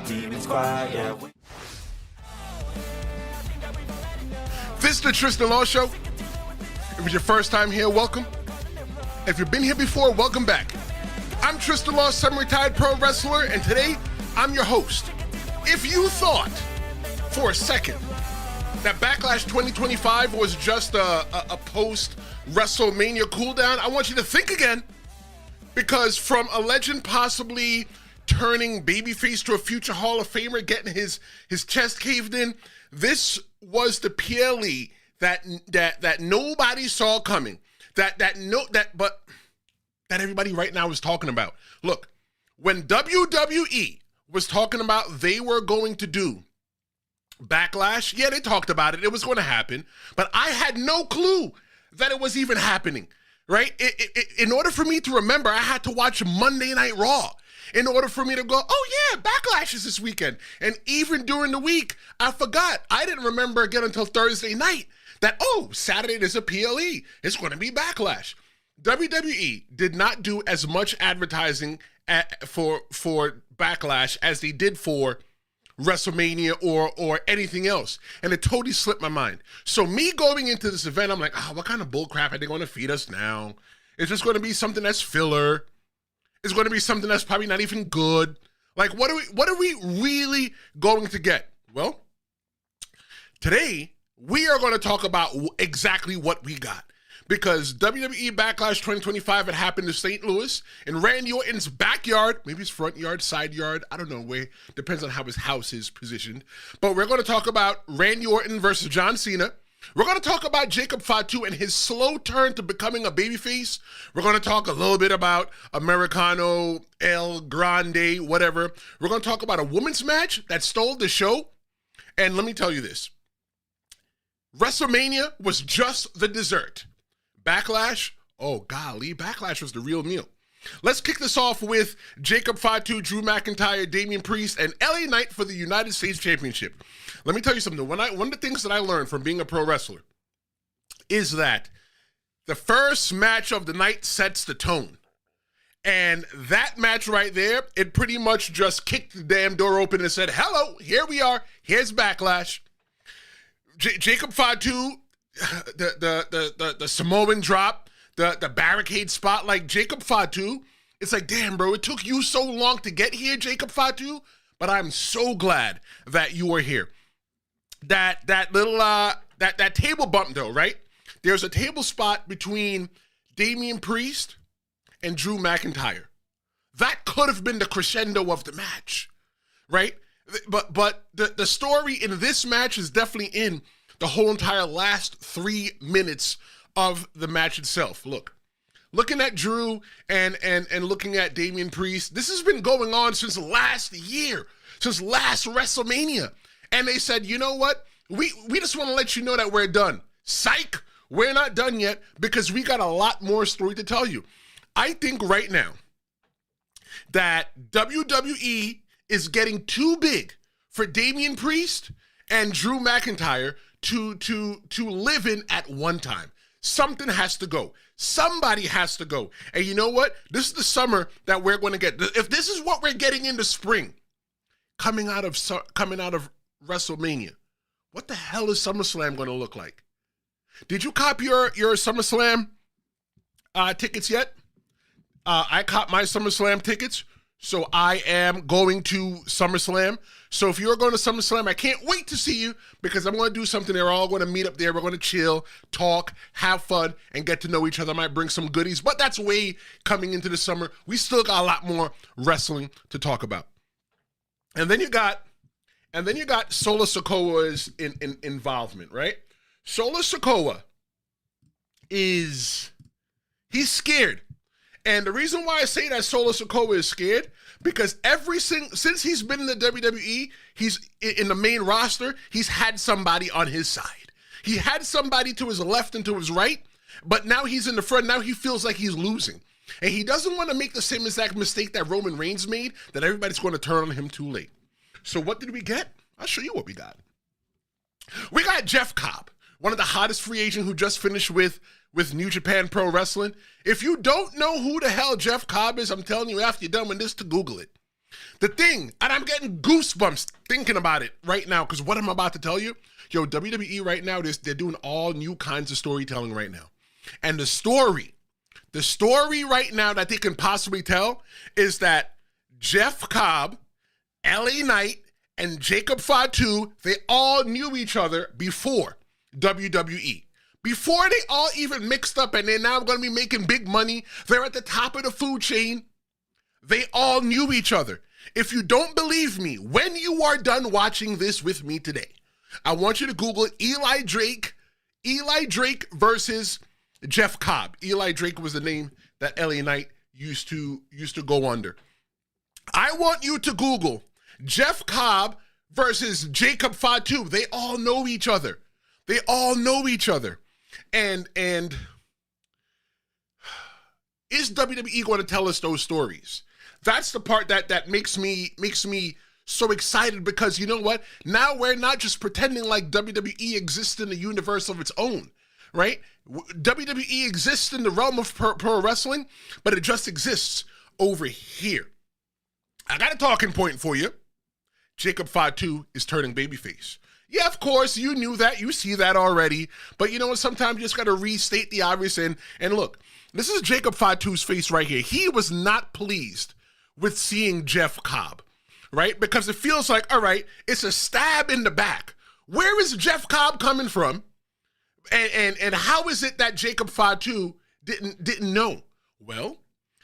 Demon Squad, yeah. This is the Tristan Law Show. If it's your first time here, welcome. If you've been here before, welcome back. I'm Tristan Law, semi-retired pro wrestler, and today I'm your host. If you thought for a second that Backlash 2025 was just a post-WrestleMania cooldown, I want you to think again, because from a legend possibly turning babyface to a future Hall of Famer, getting his chest caved in, this was the PLE that nobody saw coming, that everybody right now is talking about. Look, when WWE was talking about they were going to do Backlash, yeah, they talked about it. It was going to happen, but I had no clue that it was even happening, right? In order for me to remember, I had to watch Monday Night Raw in order for me to go, oh yeah, Backlash is this weekend. And even during the week, I forgot. I didn't remember again until Thursday night that, oh, Saturday there's a PLE. It's going to be Backlash. WWE did not do as much advertising for Backlash as they did for WrestleMania or anything else. And it totally slipped my mind. So me going into this event, I'm like, what kind of bullcrap are they going to feed us now? It's just going to be something that's filler. It's going to be something that's probably not even good. Like, what are we really going to get? Well, today we are going to talk about exactly what we got. Because WWE Backlash 2025 had happened in St. Louis, in Randy Orton's backyard, maybe his front yard, side yard, I don't know where, depends on how his house is positioned. But we're going to talk about Randy Orton versus John Cena. We're going to talk about Jacob Fatu and his slow turn to becoming a babyface. We're going to talk a little bit about Americano, El Grande, whatever. We're going to talk about a women's match that stole the show. And let me tell you this. WrestleMania was just the dessert. Backlash, oh golly, Backlash was the real meal. Let's kick this off with Jacob Fatu, Drew McIntyre, Damian Priest, and LA Knight for the United States Championship. Let me tell you something. One of the things that I learned from being a pro wrestler is that the first match of the night sets the tone. And that match right there, it pretty much just kicked the damn door open and said, hello, here we are. Here's Backlash. Jacob Fatu, the Samoan drop, the barricade spot, like Jacob Fatu, it's like, damn, bro, it took you so long to get here, Jacob Fatu, but I'm so glad that you are here. That table bump though, right? There's a table spot between Damian Priest and Drew McIntyre. That could have been the crescendo of the match, right? But the story in this match is definitely in the whole entire last 3 minutes of the match itself. Looking at Drew and looking at Damian Priest, this has been going on since last year, since last WrestleMania. And they said, you know what? We just want to let you know that we're done. Psych, we're not done yet because we got a lot more story to tell you. I think right now that WWE is getting too big for Damian Priest and Drew McIntyre to live in at one time. Something has to go. Somebody has to go. And you know what? This is the summer that we're going to get. If this is what we're getting in the spring, coming out of WrestleMania, what the hell is SummerSlam going to look like? Did you cop your SummerSlam tickets yet? I caught my SummerSlam tickets, so I am going to SummerSlam. So if you're going to SummerSlam, I can't wait to see you because I'm going to do something. They're all going to meet up there. We're going to chill, talk, have fun, and get to know each other. I might bring some goodies, but that's way coming into the summer. We still got a lot more wrestling to talk about. And then you got Solo Sikoa's involvement, right? Solo Sikoa he's scared. And the reason why I say that Solo Sikoa is scared, because since he's been in the WWE, he's in the main roster, he's had somebody on his side. He had somebody to his left and to his right, but now he's in the front. Now he feels like he's losing. And he doesn't want to make the same exact mistake that Roman Reigns made, that everybody's going to turn on him too late. So what did we get? I'll show you what we got. We got Jeff Cobb, one of the hottest free agent who just finished with New Japan Pro Wrestling. If you don't know who the hell Jeff Cobb is, I'm telling you after you're done with this to Google it. The thing, and I'm getting goosebumps thinking about it right now, because what I'm about to tell you, yo, WWE right now, they're doing all new kinds of storytelling right now. And the story right now that they can possibly tell is that Jeff Cobb, LA Knight, and Jacob Fatu, they all knew each other before WWE. Before they all even mixed up and they're now going to be making big money, they're at the top of the food chain. They all knew each other. If you don't believe me, when you are done watching this with me today, I want you to Google Eli Drake versus Jeff Cobb. Eli Drake was the name that LA Knight used to go under. I want you to Google Jeff Cobb versus Jacob Fatu. They all know each other. They all know each other. And is WWE going to tell us those stories? That's the part that makes me so excited, because you know what? Now we're not just pretending like WWE exists in a universe of its own, right? WWE exists in the realm of pro wrestling, but it just exists over here. I got a talking point for you. Jacob Fatu is turning babyface. Yeah, of course, you knew that. You see that already. But you know what? Sometimes you just got to restate the obvious. And look, this is Jacob Fatu's face right here. He was not pleased with seeing Jeff Cobb, right? Because it feels like, all right, it's a stab in the back. Where is Jeff Cobb coming from? And how is it that Jacob Fatu didn't know? Well,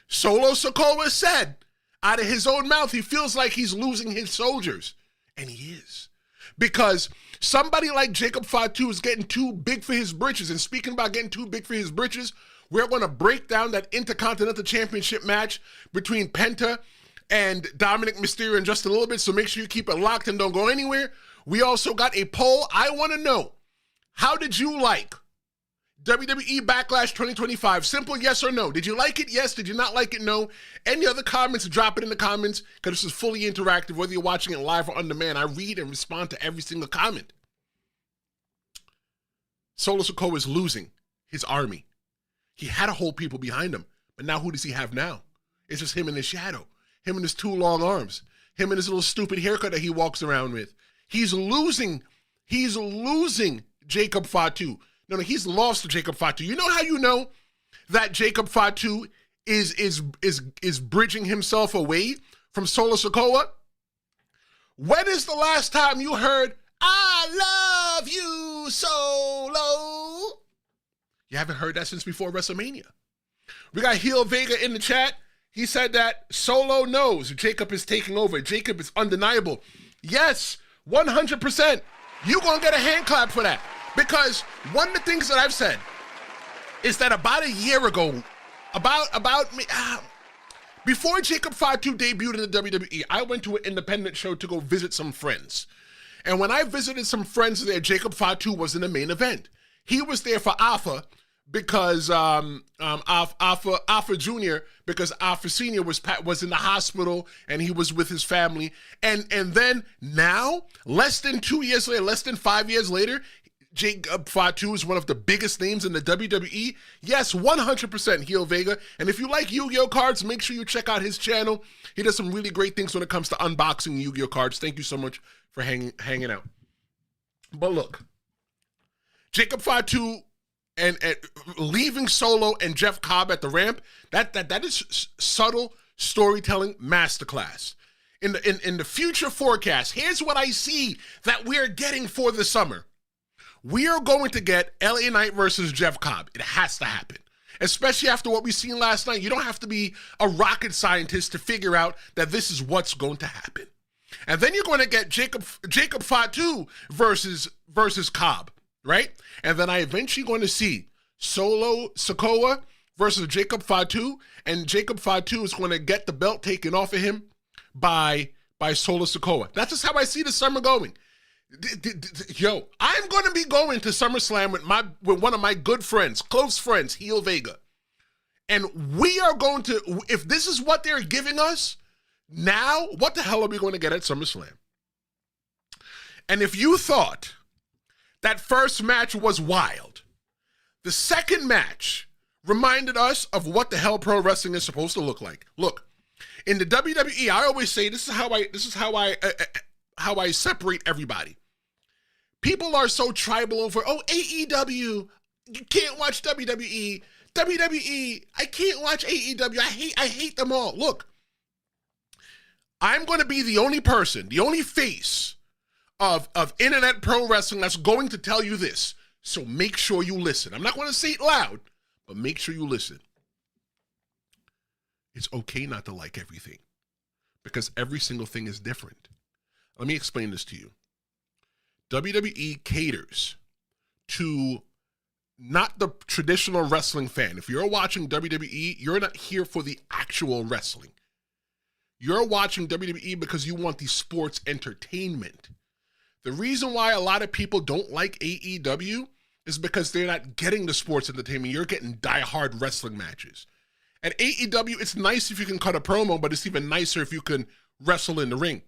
Solo Sikoa said out of his own mouth, he feels like he's losing his soldiers. And he is. Because somebody like Jacob Fatu is getting too big for his britches. And speaking about getting too big for his britches, we're going to break down that Intercontinental Championship match between Penta and Dominic Mysterio in just a little bit. So make sure you keep it locked and don't go anywhere. We also got a poll. I want to know, how did you like WWE Backlash 2025? Simple yes or no. Did you like it? Yes. Did you not like it? No. Any other comments, drop it in the comments, because this is fully interactive, whether you're watching it live or on demand. I read and respond to every single comment. Solo Sikoa is losing his army. He had a whole people behind him, but now who does he have now? It's just him and his shadow, him and his two long arms, him and his little stupid haircut that he walks around with. He's losing Jacob Fatu. No, he's lost to Jacob Fatu. You know how you know that Jacob Fatu is bridging himself away from Solo Sikoa? When is the last time you heard, "I love you, Solo"? You haven't heard that since before WrestleMania. We got Heel Vega in the chat. He said that Solo knows Jacob is taking over. Jacob is undeniable. Yes, 100%. You're going to get a hand clap for that. Because one of the things that I've said is that about a year ago, before Jacob Fatu debuted in the WWE, I went to an independent show to go visit some friends. And when I visited some friends there, Jacob Fatu was in the main event. He was there for Alpha because Alpha Junior, because Alpha Senior was in the hospital and he was with his family. And then now, less than 2 years later, less than 5 years later, Jacob Fatu is one of the biggest names in the WWE. Yes, 100% Heel Vega. And if you like Yu-Gi-Oh cards, make sure you check out his channel. He does some really great things when it comes to unboxing Yu-Gi-Oh cards. Thank you so much for hanging out. But look, Jacob Fatu and leaving Solo and Jeff Cobb at the ramp, that is subtle storytelling masterclass. In the future forecast, here's what I see that we're getting for the summer. We are going to get LA Knight versus Jeff Cobb. It has to happen. Especially after what we seen last night. You don't have to be a rocket scientist to figure out that this is what's going to happen. And then you're going to get Jacob Fatu versus Cobb, right? And then I eventually going to see Solo Sikoa versus Jacob Fatu, and Jacob Fatu is going to get the belt taken off of him by Solo Sikoa. That's just how I see the summer going. Yo, I'm going to be going to SummerSlam with one of my good friends, close friends, Heel Vega. And we are going to, if this is what they're giving us, now, what the hell are we going to get at SummerSlam? And if you thought that first match was wild, the second match reminded us of what the hell pro wrestling is supposed to look like. Look, In the WWE, I always say this is how I separate everybody. People are so tribal over, oh, AEW, you can't watch WWE. WWE, I can't watch AEW. I hate them all. Look, I'm going to be the only person, the only face of internet pro wrestling that's going to tell you this. So make sure you listen. I'm not going to say it loud, but make sure you listen. It's okay not to like everything because every single thing is different. Let me explain this to you. WWE caters to not the traditional wrestling fan. If you're watching WWE, you're not here for the actual wrestling. You're watching WWE because you want the sports entertainment. The reason why a lot of people don't like AEW is because they're not getting the sports entertainment. You're getting die-hard wrestling matches. At AEW, it's nice if you can cut a promo, but it's even nicer if you can wrestle in the ring.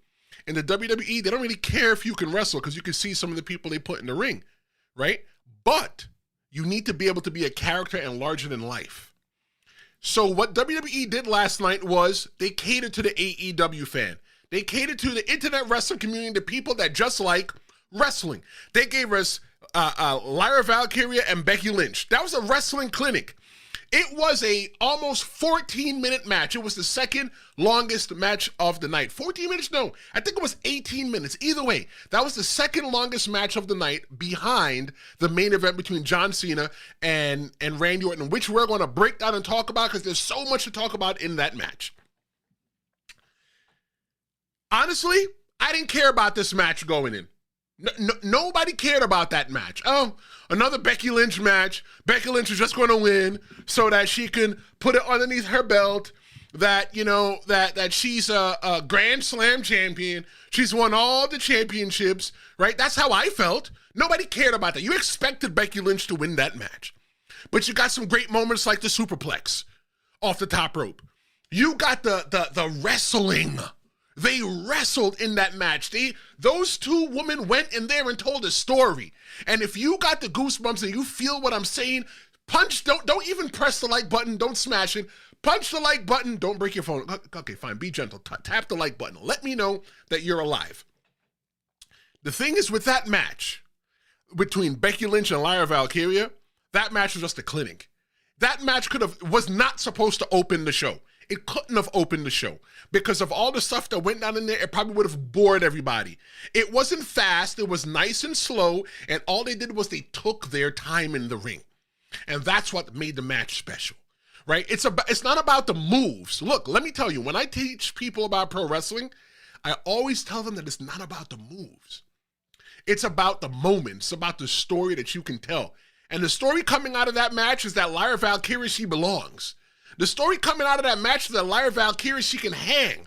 In the WWE, they don't really care if you can wrestle because you can see some of the people they put in the ring, right? But you need to be able to be a character and larger than life. So what WWE did last night was they catered to the AEW fan. They catered to the internet wrestling community, the people that just like wrestling. They gave us Lyra Valkyria and Becky Lynch. That was a wrestling clinic. It was a almost 14-minute match. It was the second longest match of the night. 14 minutes? No, I think it was 18 minutes. Either way, that was the second longest match of the night behind the main event between John Cena and Randy Orton, which we're going to break down and talk about because there's so much to talk about in that match. Honestly, I didn't care about this match going in. Nobody cared about that match. Oh, another Becky Lynch match. Becky Lynch is just going to win so that she can put it underneath her belt that, you know, that she's a Grand Slam champion. She's won all the championships, right? That's how I felt. Nobody cared about that. You expected Becky Lynch to win that match. But you got some great moments like the superplex off the top rope. You got the wrestling. They wrestled in that match. Those two women went in there and told a story. And if you got the goosebumps and you feel what I'm saying, punch, don't even press the like button, don't smash it. Punch the like button, don't break your phone. Okay, fine, be gentle. Tap the like button. Let me know that you're alive. The thing is with that match between Becky Lynch and Lyra Valkyria, that match was just a clinic. That match was not supposed to open the show. It couldn't have opened the show because of all the stuff that went down in there. It probably would have bored everybody. It wasn't fast. It was nice and slow. And all they did was they took their time in the ring. And that's what made the match special, right? It's not about the moves. Look, let me tell you, when I teach people about pro wrestling, I always tell them that it's not about the moves. It's about the moments, it's about the story that you can tell. And the story coming out of that match is that Lyra Valkyria, she belongs. The story coming out of that match is that Lyra Valkyria, she can hang.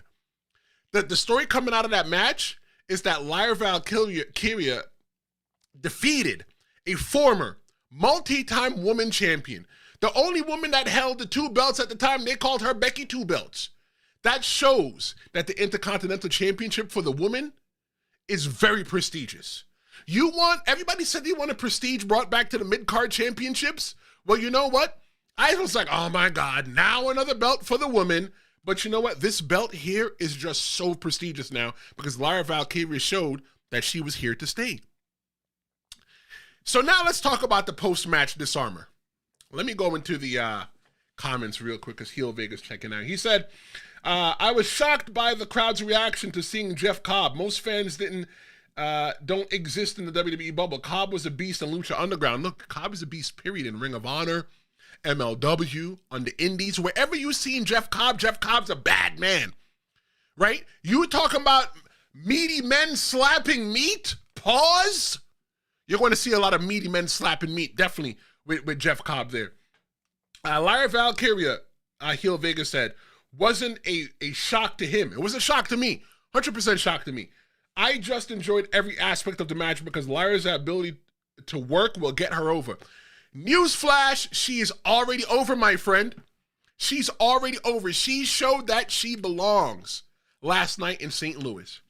The story coming out of that match is that Lyra Valkyria defeated a former multi-time woman champion. The only woman that held the two belts at the time, they called her Becky Two Belts. That shows that the Intercontinental Championship for the woman is very prestigious. Everybody said they wanted prestige brought back to the mid-card championships. Well, you know what? I was like, oh my God, now another belt for the woman. But you know what? This belt here is just so prestigious now because Lyra Valkyria showed that she was here to stay. So now let's talk about the post-match disarmor. Let me go into the comments real quick because Heel Vega's checking out. He said, I was shocked by the crowd's reaction to seeing Jeff Cobb. Most fans don't exist in the WWE bubble. Cobb was a beast in Lucha Underground. Look, Cobb is a beast, period, in Ring of Honor, MLW, on the Indies. Wherever you've seen Jeff Cobb's a bad man, right? You talking about meaty men slapping meat? Pause. You're going to see a lot of meaty men slapping meat, definitely, with Jeff Cobb there. Lyra Valkyria, Heel Vega said, wasn't a shock to him. It was a shock to me, 100% shock to me. I just enjoyed every aspect of the match because Lyra's ability to work will get her over. Newsflash, she is already over, my friend. She's already over. She showed that she belongs last night in St. Louis.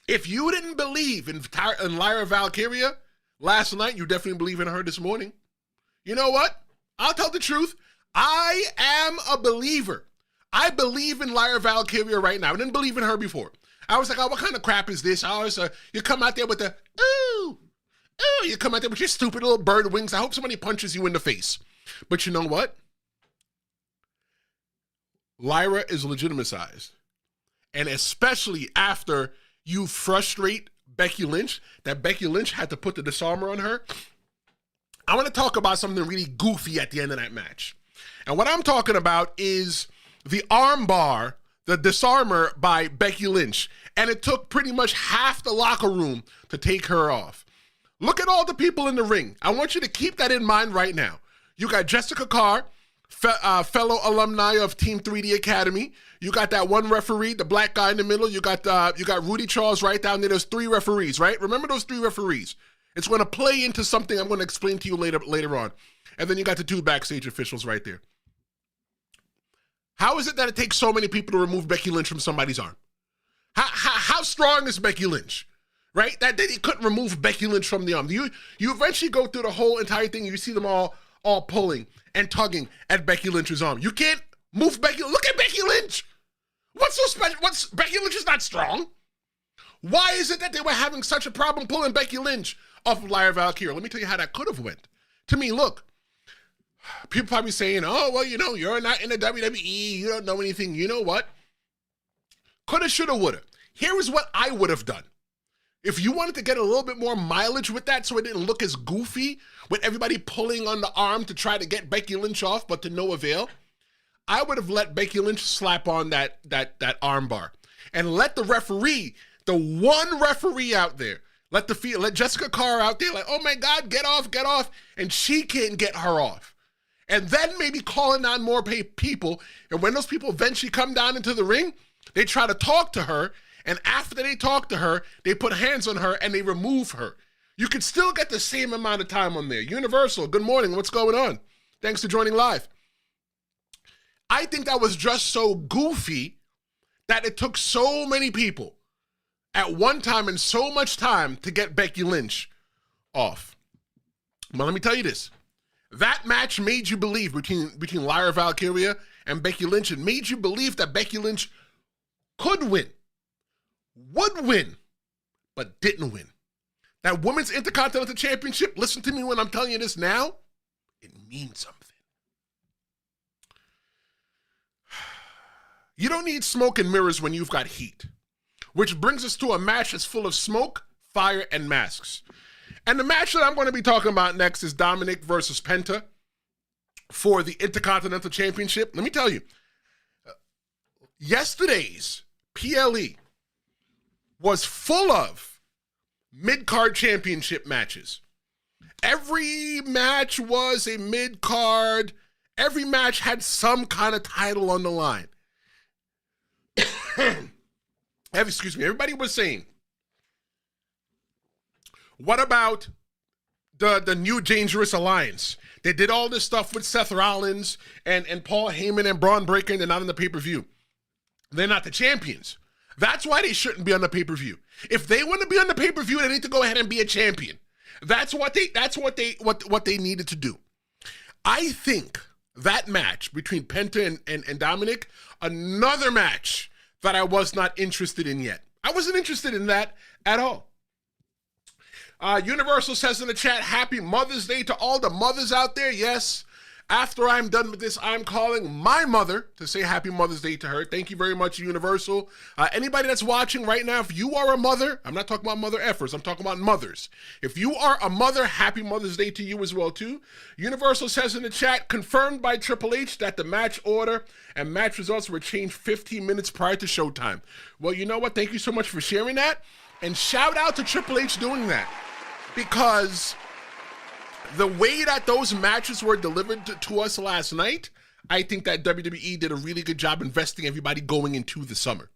If you didn't believe in Lyra Valkyria last night, you definitely believe in her this morning. You know what? I'll tell the truth. I am a believer. I believe in Lyra Valkyria right now. I didn't believe in her before. I was like, oh, what kind of crap is this? I always, you come out there with the, ooh, you come out there with your stupid little bird wings. I hope somebody punches you in the face. But you know what? Lyra is legitimized. And especially after you frustrate Becky Lynch, that Becky Lynch had to put the disarmer on her. I want to talk about something really goofy at the end of that match. And what I'm talking about is the armbar, the disarmer by Becky Lynch. And it took pretty much half the locker room to take her off. Look at all the people in the ring. I want you to keep that in mind right now. You got Jessica Carr, fellow alumni of Team 3D Academy. You got that one referee, the black guy in the middle. You got Rudy Charles right down there. There's 3 referees, right? Remember those 3 referees. It's going to play into something I'm going to explain to you later on. And then you got the 2 backstage officials right there. How is it that it takes so many people to remove Becky Lynch from somebody's arm? How strong is Becky Lynch? Right? That he couldn't remove Becky Lynch from the arm. You eventually go through the whole entire thing. You see them all pulling and tugging at Becky Lynch's arm. You can't move Becky. Look at Becky Lynch. What's so special? Becky Lynch is not strong. Why is it that they were having such a problem pulling Becky Lynch off of Lyra Valkyria? Let me tell you how that could have went. To me, look, people probably saying, oh, well, you're not in the WWE. You don't know anything. You know what? Coulda, shoulda, woulda. Here is what I would have done. If you wanted to get a little bit more mileage with that so it didn't look as goofy with everybody pulling on the arm to try to get Becky Lynch off, but to no avail, I would have let Becky Lynch slap on that arm bar and let the referee, the one referee out there, let Jessica Carr out there like, oh my God, get off, and she can't get her off. And then maybe calling on more people, and when those people eventually come down into the ring, they try to talk to her, and after they talk to her, they put hands on her and they remove her. You could still get the same amount of time on there. Universal, good morning, what's going on? Thanks for joining live. I think that was just so goofy that it took so many people at one time and so much time to get Becky Lynch off. But let me tell you this. That match made you believe between Lyra Valkyria and Becky Lynch. It made you believe that Becky Lynch could win, would win, but didn't win. That Women's Intercontinental Championship, listen to me when I'm telling you this now, it means something. You don't need smoke and mirrors when you've got heat. Which brings us to a match that's full of smoke, fire, and masks. And the match that I'm going to be talking about next is Dominic versus Penta for the Intercontinental Championship. Let me tell you, yesterday's PLE was full of mid-card championship matches. Every match was a mid-card. Every match had some kind of title on the line. Excuse me, everybody was saying, what about the New Dangerous Alliance? They did all this stuff with Seth Rollins and Paul Heyman and Braun Breaker, and they're not on the pay-per-view. They're not the champions. That's why they shouldn't be on the pay-per-view. If they want to be on the pay-per-view, they need to go ahead and be a champion. That's what they needed to do. I think that match between Penta and Dominic, another match that I was not interested in yet. I wasn't interested in that at all. Universal says in the chat, happy Mother's Day to all the mothers out there. Yes, after I'm done with this, I'm calling my mother to say happy Mother's Day to her. Thank you very much, Universal. Anybody that's watching right now, if you are a mother, I'm not talking about mother effers, I'm talking about mothers. If you are a mother, happy Mother's Day to you as well, too. Universal says in the chat, confirmed by Triple H that the match order and match results were changed 15 minutes prior to showtime. Well, you know what? Thank you so much for sharing that. And shout out to Triple H doing that. Because the way that those matches were delivered to us last night, I think that WWE did a really good job investing everybody going into the summer.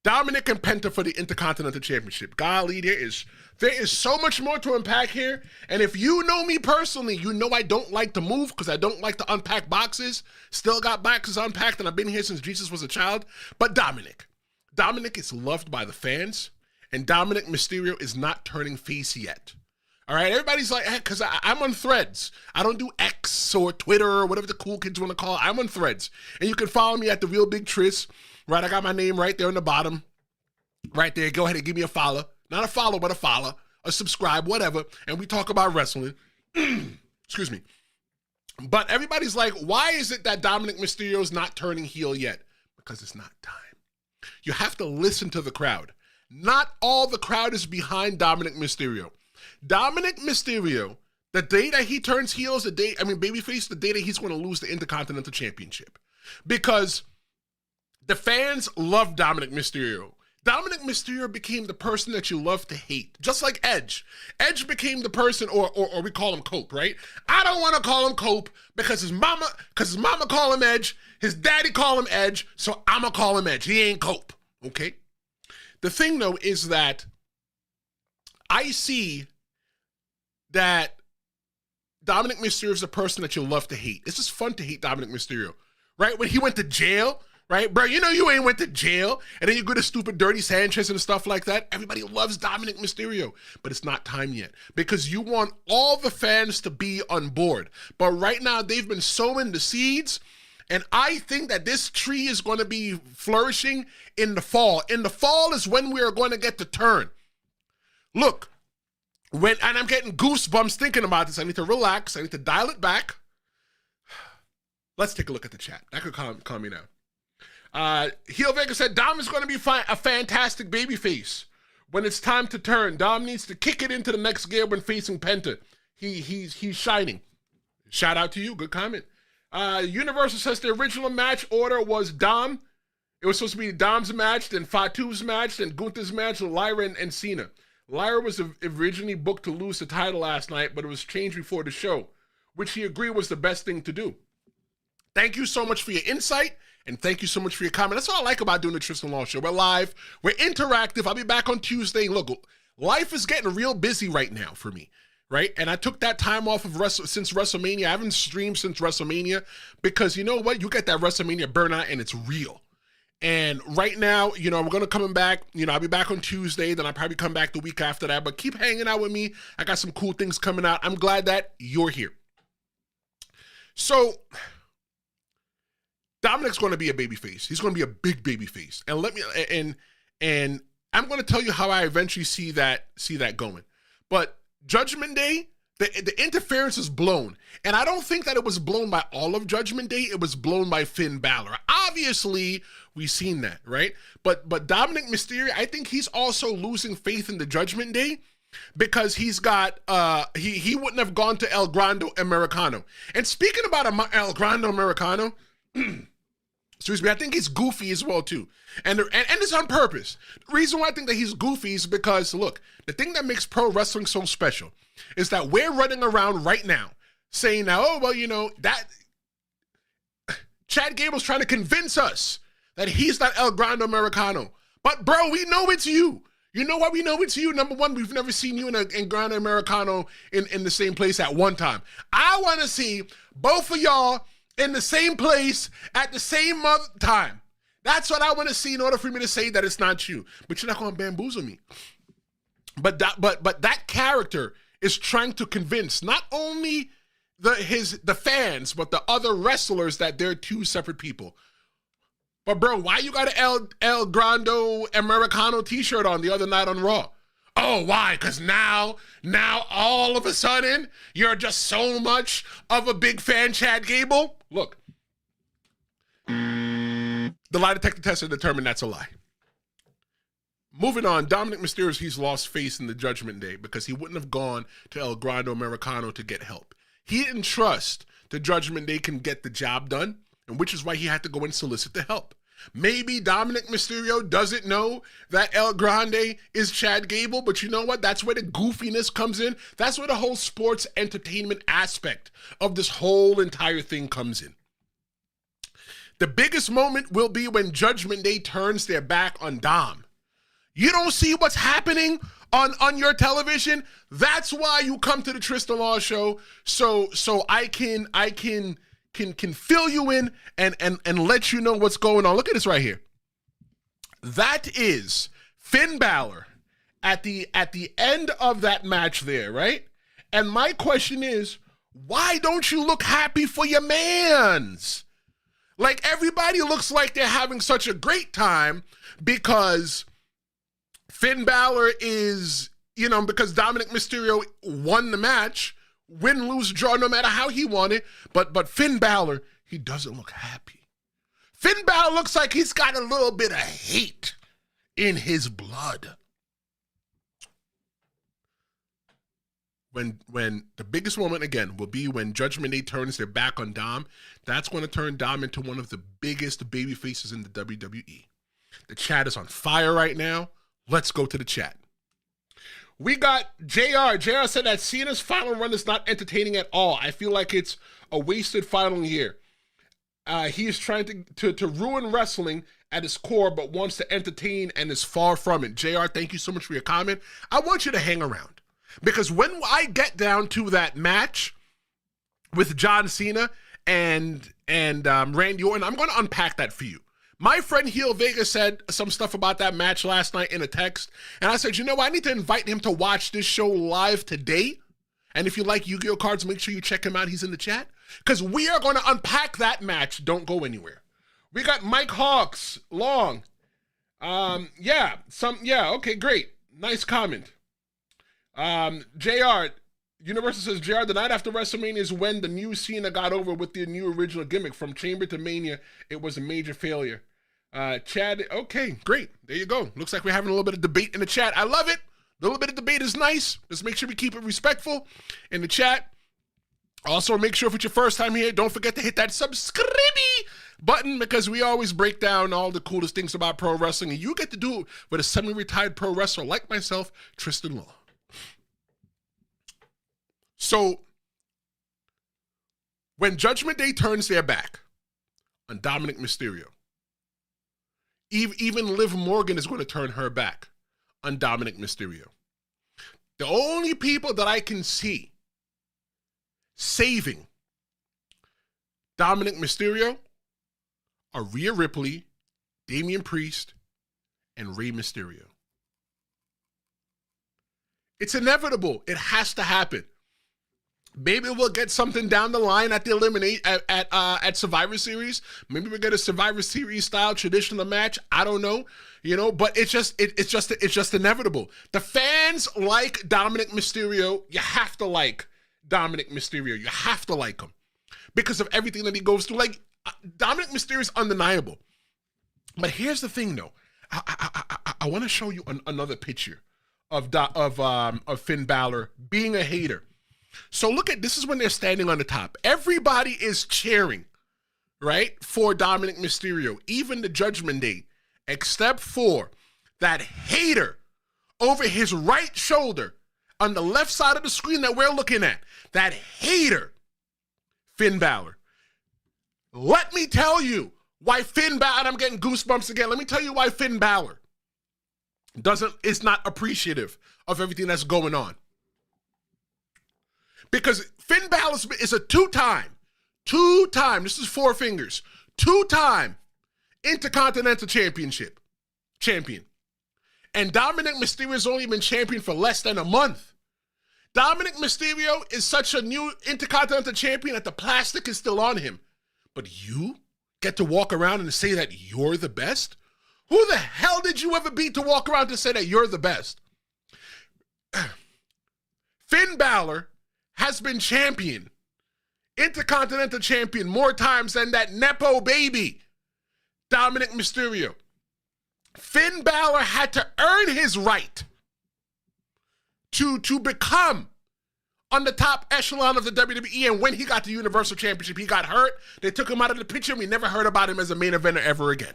Dominic and Penta for the Intercontinental Championship. Golly, there is so much more to unpack here. And if you know me personally, you know I don't like to move because I don't like to unpack boxes. Still got boxes unpacked, and I've been here since Jesus was a child. But Dominic is loved by the fans, and Dominic Mysterio is not turning face yet. All right, everybody's like, because I'm on Threads. I don't do X or Twitter or whatever the cool kids want to call it. I'm on Threads. And you can follow me at The Real Big Tris. Right, I got my name right there on the bottom. Right there. Go ahead and give me a follow. Not a follow, but a follow. A subscribe, whatever. And we talk about wrestling. Excuse me. But everybody's like, why is it that Dominic Mysterio's not turning heel yet? Because it's not time. You have to listen to the crowd. Not all the crowd is behind Dominic Mysterio. Dominic Mysterio, the day that he turns heel is babyface, the day that he's going to lose the Intercontinental Championship. Because the fans love Dominic Mysterio. Dominic Mysterio became the person that you love to hate, just like Edge. Edge became the person, or we call him Cope, right? I don't want to call him Cope because his mama call him Edge, his daddy call him Edge, so I'm going to call him Edge. He ain't Cope, okay? The thing, though, is that I see that Dominic Mysterio is a person that you love to hate. It's just fun to hate Dominic Mysterio, right? When he went to jail, right, bro, you know you ain't went to jail, and then you go to stupid Dirty Sanchez and stuff like that. Everybody loves Dominic Mysterio, but it's not time yet because you want all the fans to be on board. But right now, they've been sowing the seeds, and I think that this tree is going to be flourishing in the fall. In the fall is when we are going to get the turn. Look, and I'm getting goosebumps thinking about this. I need to relax. I need to dial it back. Let's take a look at the chat. That could calm me down. Heel Vega said, Dom is going to be a fantastic babyface. When it's time to turn, Dom needs to kick it into the next gear when facing Penta. He's shining. Shout out to you. Good comment. Universal says the original match order was Dom. It was supposed to be Dom's match, then Fatu's match, then Gunther's match, Lyra and Cena. Lyra was originally booked to lose the title last night, but it was changed before the show, which he agreed was the best thing to do. Thank you so much for your insight, and thank you so much for your comment. That's what I like about doing the Tristan Law Show. We're live. We're interactive. I'll be back on Tuesday. Look, life is getting real busy right now for me, right? And I took that time off of since WrestleMania. I haven't streamed since WrestleMania because you know what? You get that WrestleMania burnout, and it's real. And right now, we're going to come back. I'll be back on Tuesday. Then I'll probably come back the week after that. But keep hanging out with me. I got some cool things coming out. I'm glad that you're here. So Dominic's going to be a babyface. He's going to be a big babyface. And I'm going to tell you how I eventually see that going. But Judgment Day, the interference is blown. And I don't think that it was blown by all of Judgment Day. It was blown by Finn Balor. Obviously, we've seen that, right? But Dominic Mysterio, I think he's also losing faith in the Judgment Day because he's got, he wouldn't have gone to El Grande Americano. And speaking about El Grande Americano, excuse me, I think he's goofy as well, too. And it's on purpose. The reason why I think that he's goofy is because, look, the thing that makes pro wrestling so special is that we're running around right now saying now, oh, well, that Chad Gable's trying to convince us that he's not El Grande Americano. But, bro, we know it's you. You know why we know it's you? Number one, we've never seen you in Grande Americano in the same place at one time. I want to see both of y'all in the same place at the same time. That's what I want to see in order for me to say that it's not you. But you're not going to bamboozle me. But that character is trying to convince not only the fans, but the other wrestlers that they're two separate people. But bro, why you got an El Grande Americano t-shirt on the other night on Raw? Oh, why? Because now all of a sudden, you're just so much of a big fan, Chad Gable? Look, the lie detector test has determined that's a lie. Moving on, Dominic Mysterio, he's lost faith in the Judgment Day because he wouldn't have gone to El Grande Americano to get help. He didn't trust the Judgment Day can get the job done, and which is why he had to go and solicit the help. Maybe Dominic Mysterio doesn't know that El Grande is Chad Gable, but you know what? That's where the goofiness comes in. That's where the whole sports entertainment aspect of this whole entire thing comes in. The biggest moment will be when Judgment Day turns their back on Dom. You don't see what's happening on your television. That's why you come to the Tristan Law Show, so I can fill you in and let you know what's going on. Look at this right here. That is Finn Balor at the end of that match there, right? And my question is, why don't you look happy for your mans? Like, everybody looks like they're having such a great time because Finn Balor is, because Dominic Mysterio won the match, win, lose, draw, no matter how he won it. But Finn Balor, he doesn't look happy. Finn Balor looks like he's got a little bit of hate in his blood. When the biggest moment, again, will be when Judgment Day turns their back on Dom. That's going to turn Dom into one of the biggest baby faces in the WWE. The chat is on fire right now. Let's go to the chat. We got JR. JR said that Cena's final run is not entertaining at all. I feel like it's a wasted final year. He is trying to ruin wrestling at his core, but wants to entertain and is far from it. JR, thank you so much for your comment. I want you to hang around. Because when I get down to that match with John Cena and Randy Orton, I'm going to unpack that for you. My friend Heel Vega said some stuff about that match last night in a text, and I said, I need to invite him to watch this show live today. And if you like Yu-Gi-Oh cards, make sure you check him out. He's in the chat. Because we are going to unpack that match. Don't go anywhere. We got Mike Hawks, Long. Okay, great. Nice comment. JR, Universal says, JR, the night after WrestleMania is when the new Cena got over with the new original gimmick. From Chamber to Mania, it was a major failure. Chad, okay, great. There you go. Looks like we're having a little bit of debate in the chat. I love it. A little bit of debate is nice. Let's make sure we keep it respectful in the chat. Also, make sure if it's your first time here, don't forget to hit that subscribe button because we always break down all the coolest things about pro wrestling, and you get to do it with a semi-retired pro wrestler like myself, Tristan Law. So, when Judgment Day turns their back on Dominic Mysterio, even Liv Morgan is going to turn her back on Dominic Mysterio. The only people that I can see saving Dominic Mysterio are Rhea Ripley, Damian Priest, and Rey Mysterio. It's inevitable. It has to happen. Maybe we'll get something down the line at the at Survivor Series. Maybe we'll get a Survivor Series style traditional match. I don't know, but it's just inevitable. The fans like Dominic Mysterio. You have to like Dominic Mysterio. You have to like him because of everything that he goes through. Like Dominic Mysterio is undeniable. But here's the thing, though. I want to show you another picture of Finn Balor being a hater. So look at, this is when they're standing on the top. Everybody is cheering, right, for Dominic Mysterio, even the Judgment Day, except for that hater over his right shoulder on the left side of the screen that we're looking at. That hater, Finn Balor. Let me tell you why Finn Balor, and I'm getting goosebumps again. Let me tell you why Finn Balor is not appreciative of everything that's going on. Because Finn Balor is a two-time, this is four fingers, two-time Intercontinental champion. And Dominic Mysterio has only been champion for less than a month. Dominic Mysterio is such a new Intercontinental champion that the plastic is still on him. But you get to walk around and say that you're the best? Who the hell did you ever be to walk around to say that you're the best? Finn Balor has been champion, Intercontinental champion, more times than that Nepo baby, Dominic Mysterio. Finn Balor had to earn his right to become on the top echelon of the WWE, and when he got the Universal Championship, he got hurt. They took him out of the picture, and we never heard about him as a main eventer ever again.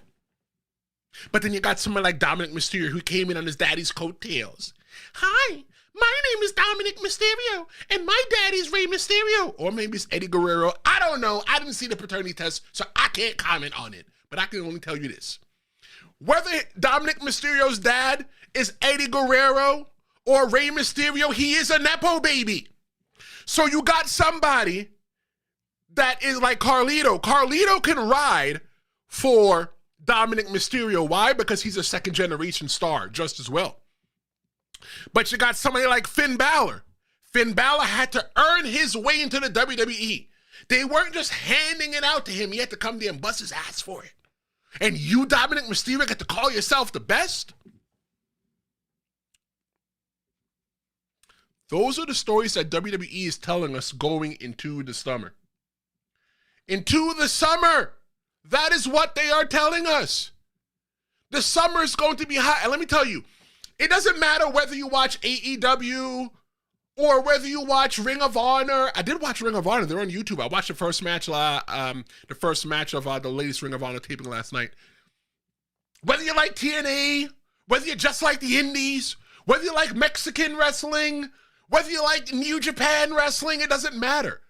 But then you got someone like Dominic Mysterio who came in on his daddy's coattails. Hi, my name is Dominic Mysterio, and my daddy's Rey Mysterio. Or maybe it's Eddie Guerrero. I don't know. I didn't see the paternity test, so I can't comment on it. But I can only tell you this. Whether Dominic Mysterio's dad is Eddie Guerrero or Rey Mysterio, he is a Nepo baby. So you got somebody that is like Carlito. Carlito can ride for Dominic Mysterio. Why? Because he's a second-generation star just as well. But you got somebody like Finn Balor. Finn Balor had to earn his way into the WWE. They weren't just handing it out to him. He had to come there and bust his ass for it. And you, Dominic Mysterio, get to call yourself the best? Those are the stories that WWE is telling us going into the summer. Into the summer. That is what they are telling us. The summer is going to be hot. And let me tell you, it doesn't matter whether you watch AEW or whether you watch Ring of Honor. I did watch Ring of Honor. They're on YouTube. I watched the first match of the latest Ring of Honor taping last night. Whether you like TNA, whether you just like the Indies, whether you like Mexican wrestling, whether you like New Japan wrestling, it doesn't matter.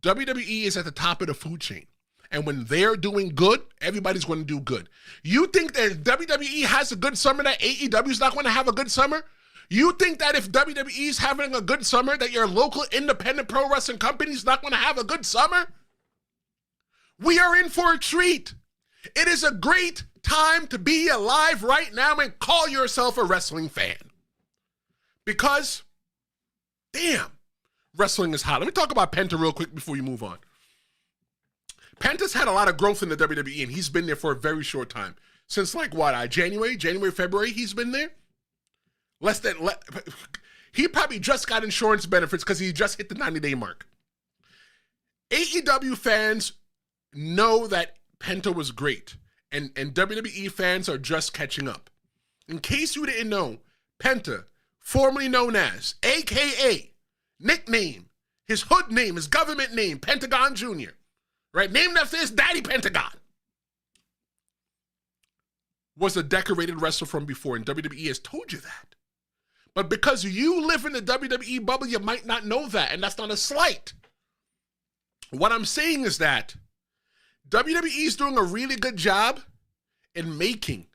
WWE is at the top of the food chain. And when they're doing good, everybody's going to do good. You think that if WWE has a good summer, that AEW is not going to have a good summer? You think that if WWE is having a good summer, that your local independent pro wrestling company is not going to have a good summer? We are in for a treat. It is a great time to be alive right now and call yourself a wrestling fan. Because, damn, wrestling is hot. Let me talk about Penta real quick before you move on. Penta's had a lot of growth in the WWE, and he's been there for a very short time. Since January, February, he's been there. He probably just got insurance benefits because he just hit the 90-day mark. AEW fans know that Penta was great, and WWE fans are just catching up. In case you didn't know, Penta, formerly known as, AKA, nickname, his hood name, his government name, Pentagon Jr., right? Named after his daddy, Pentagon, was a decorated wrestler from before, and WWE has told you that. But because you live in the WWE bubble, you might not know that, and that's not a slight. What I'm saying is that WWE is doing a really good job in making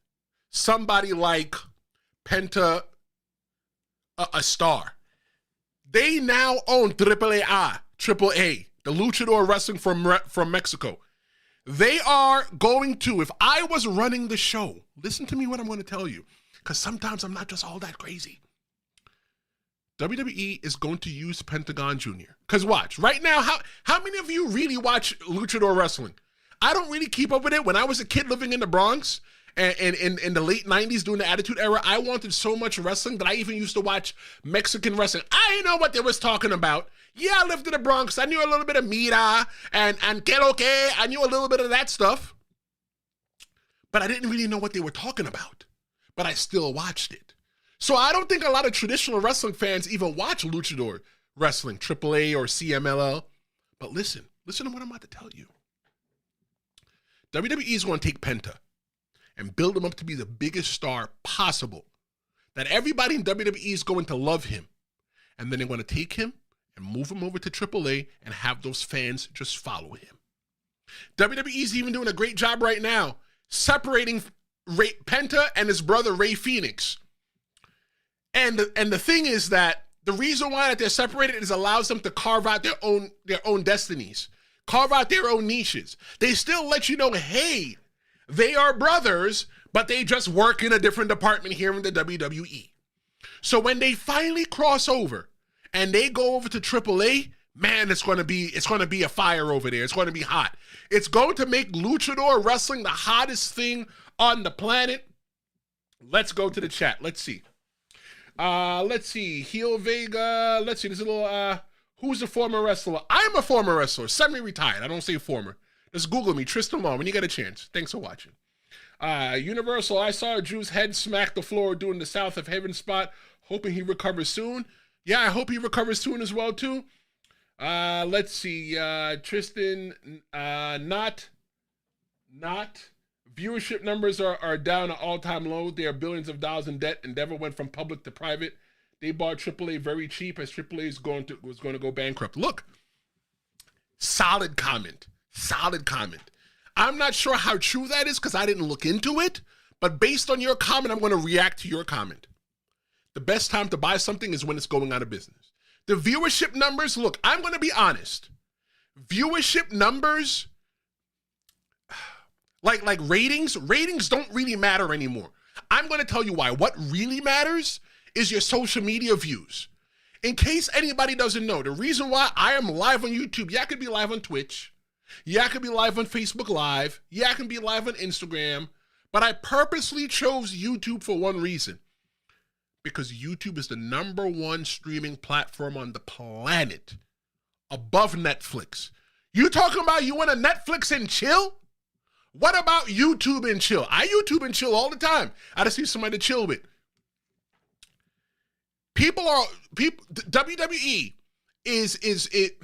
somebody like Penta a star. They now own AAA, the Luchador Wrestling from Mexico. They are going to, if I was running the show, listen to me what I'm going to tell you, because sometimes I'm not just all that crazy. WWE is going to use Pentagon Jr. Because watch, right now, how many of you really watch Luchador Wrestling? I don't really keep up with it. When I was a kid living in the Bronx, and in the late 90s during the Attitude Era, I wanted so much wrestling that I even used to watch Mexican wrestling. I didn't know what they was talking about. Yeah, I lived in the Bronx. I knew a little bit of Mira and Que Lo Que. I knew a little bit of that stuff. But I didn't really know what they were talking about. But I still watched it. So I don't think a lot of traditional wrestling fans even watch Luchador Wrestling, AAA or CMLL. But listen to what I'm about to tell you. WWE is going to take Penta and build him up to be the biggest star possible. That everybody in WWE is going to love him. And then they're going to take him and move him over to AAA and have those fans just follow him. WWE is even doing a great job right now separating Penta and his brother Rey Fenix. And the thing is that the reason why that they're separated is allows them to carve out their own destinies, carve out their own niches. They still let you know, hey, they are brothers, but they just work in a different department here in the WWE. So when they finally cross over and they go over to AAA, man, it's going to be a fire over there. It's going to be hot. It's going to make Luchador Wrestling the hottest thing on the planet. Let's go to the chat. Let's see. Heel Vega. Let's see. There's a little, who's a former wrestler? I'm a former wrestler, semi-retired. I don't say former. Just Google me, Tristan Long, when you get a chance. Thanks for watching. Universal, I saw Drew's head smack the floor doing the South of Heaven spot, hoping he recovers soon. Yeah, I hope he recovers soon as well, too. Let's see. Tristan, not. Viewership numbers are down at all-time low. They are billions of dollars in debt. Endeavor went from public to private. They bought AAA very cheap as AAA was going to go bankrupt. Look, solid comment. I'm not sure how true that is because I didn't look into it, but based on your comment, I'm going to react to your comment. The best time to buy something is when it's going out of business. The viewership numbers, look, I'm going to be honest. Viewership numbers, like ratings don't really matter anymore. I'm going to tell you why. What really matters is your social media views. In case anybody doesn't know, the reason why I am live on YouTube, yeah, I could be live on Twitch, yeah, I could be live on Facebook Live, yeah, I can be live on Instagram, but I purposely chose YouTube for one reason. Because YouTube is the #1 streaming platform on the planet, above Netflix. You talking about you want to Netflix and chill? What about YouTube and chill? I YouTube and chill all the time. I just need somebody to chill with. WWE is it.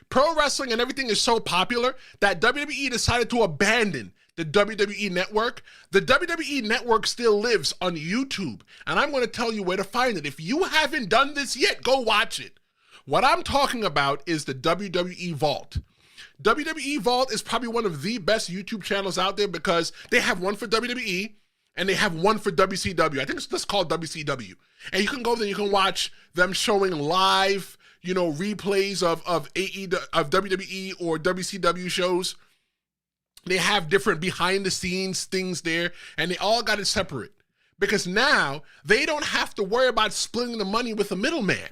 Pro wrestling and everything is so popular that WWE decided to abandon the WWE network. The WWE network still lives on YouTube, and I'm going to tell you where to find it. If you haven't done this yet, go watch it. What I'm talking about is the WWE Vault. WWE Vault is probably one of the best YouTube channels out there because they have one for WWE and they have one for WCW. I think it's just called WCW. And you can go there, you can watch them showing live, replays of WWE or WCW shows. They have different behind the scenes things there, and they all got it separate because now they don't have to worry about splitting the money with a middleman.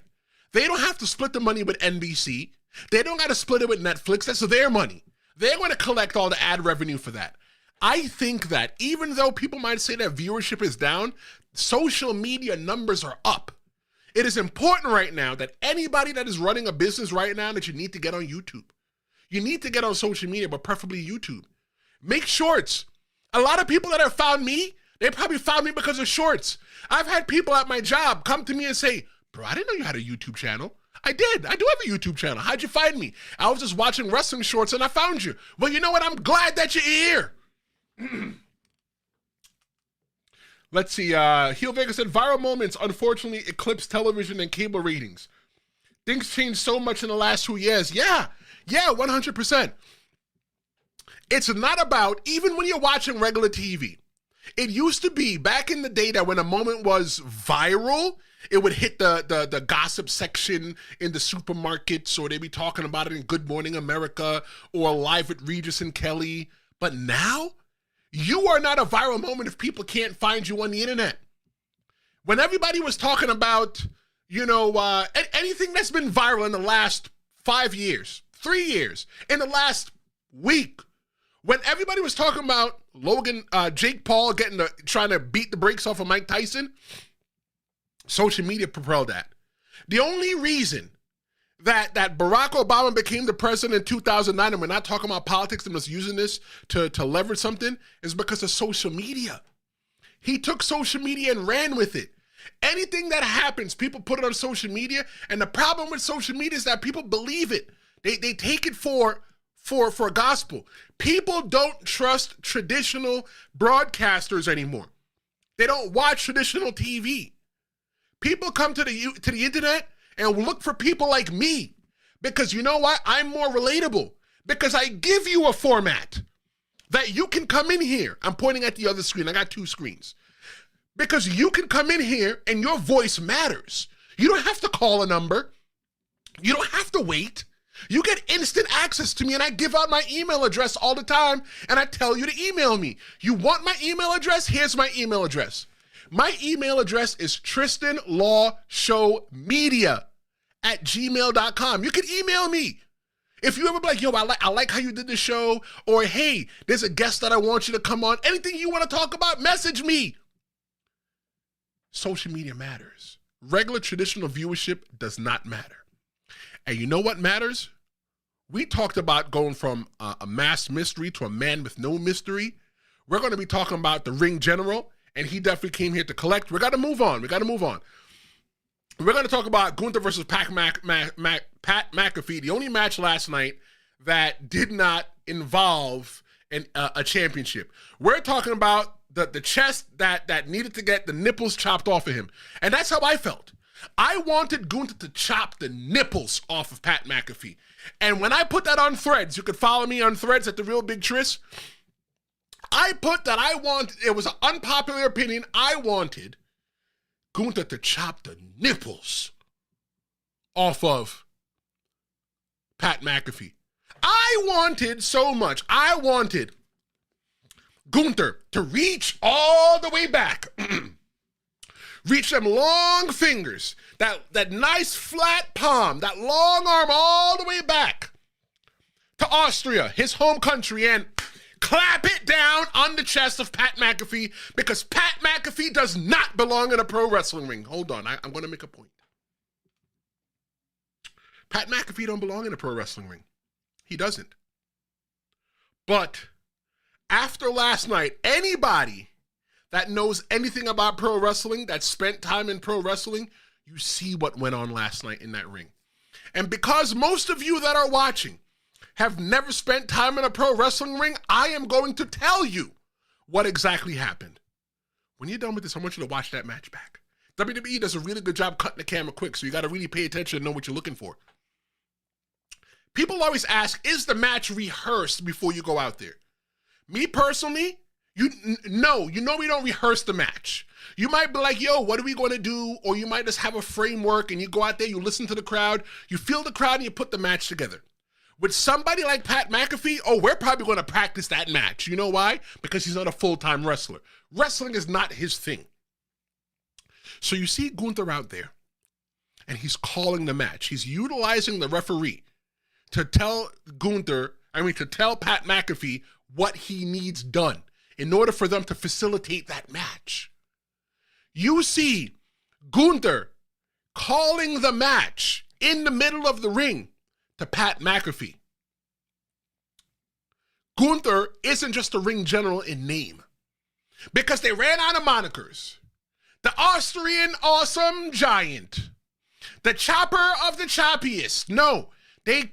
They don't have to split the money with NBC. They don't got to split it with Netflix. That's their money. They're going to collect all the ad revenue for that. I think that even though people might say that viewership is down, social media numbers are up. It is important right now that anybody that is running a business right now that you need to get on YouTube. You need to get on social media, but preferably YouTube. Make shorts. A lot of people that have found me, they probably found me because of shorts. I've had people at my job come to me and say, bro, I didn't know you had a YouTube channel. I did. I do have a YouTube channel. How'd you find me? I was just watching wrestling shorts and I found you. Well, you know what? I'm glad that you're here. Let's see. Heel Vega said, viral moments unfortunately eclipse television and cable ratings. Things changed so much in the last 2 years. Yeah, 100%. It's not about, even when you're watching regular TV, it used to be back in the day that when a moment was viral, it would hit the gossip section in the supermarkets, or they'd be talking about it in Good Morning America or live with Regis and Kelly. But now, you are not a viral moment if people can't find you on the internet. When everybody was talking about, anything that's been viral in the last 5 years, 3 years, in the last week, when everybody was talking about Jake Paul trying to beat the brakes off of Mike Tyson, social media propelled that. The only reason that Barack Obama became the president in 2009, and we're not talking about politics, I'm just using this to leverage something, is because of social media. He took social media and ran with it. Anything that happens, people put it on social media, and the problem with social media is that people believe it. They take it for gospel. People don't trust traditional broadcasters anymore. They don't watch traditional TV. People come to the internet and look for people like me because you know what? I'm more relatable because I give you a format that you can come in here. I'm pointing at the other screen. I got 2 screens. Because you can come in here and your voice matters. You don't have to call a number. You don't have to wait. You get instant access to me, and I give out my email address all the time, and I tell you to email me. You want my email address? Here's my email address. My email address is tristanlawshowmedia@gmail.com. You can email me. If you ever be like, yo, I like how you did the show, or hey, there's a guest that I want you to come on. Anything you want to talk about, message me. Social media matters. Regular traditional viewership does not matter. And you know what matters? We talked about going from a mass mystery to a man with no mystery. We're going to be talking about the ring general, and he definitely came here to collect. We got to move on. We're going to talk about Gunther versus Pat McAfee, the only match last night that did not involve a championship. We're talking about the chest that needed to get the nipples chopped off of him. And that's how I felt. I wanted Gunther to chop the nipples off of Pat McAfee. And when I put that on Threads, you could follow me on Threads at The Real Big Tris. I put that it was an unpopular opinion, I wanted Gunther to chop the nipples off of Pat McAfee. I wanted Gunther to reach all the way back, reach them long fingers, that nice flat palm, that long arm all the way back to Austria, his home country, and clap it down on the chest of Pat McAfee, because Pat McAfee does not belong in a pro wrestling ring. Hold on, I'm going to make a point. Pat McAfee don't belong in a pro wrestling ring. He doesn't. But after last night, anybody that knows anything about pro wrestling, that spent time in pro wrestling, you see what went on last night in that ring. And because most of you that are watching have never spent time in a pro wrestling ring, I am going to tell you what exactly happened. When you're done with this, I want you to watch that match back. WWE does a really good job cutting the camera quick, so you got to really pay attention and know what you're looking for. People always ask, is the match rehearsed before you go out there? Me personally, we don't rehearse the match. You might be like, yo, what are we going to do? Or you might just have a framework and you go out there, you listen to the crowd, you feel the crowd, and you put the match together. With somebody like Pat McAfee, we're probably going to practice that match. You know why? Because he's not a full-time wrestler. Wrestling is not his thing. So you see Gunther out there, and he's calling the match. He's utilizing the referee to tell Pat McAfee what he needs done in order for them to facilitate that match. You see Gunther calling the match in the middle of the ring to Pat McAfee. Gunther isn't just a ring general in name, because they ran out of monikers. The Austrian awesome giant, the chopper of the choppiest. No, they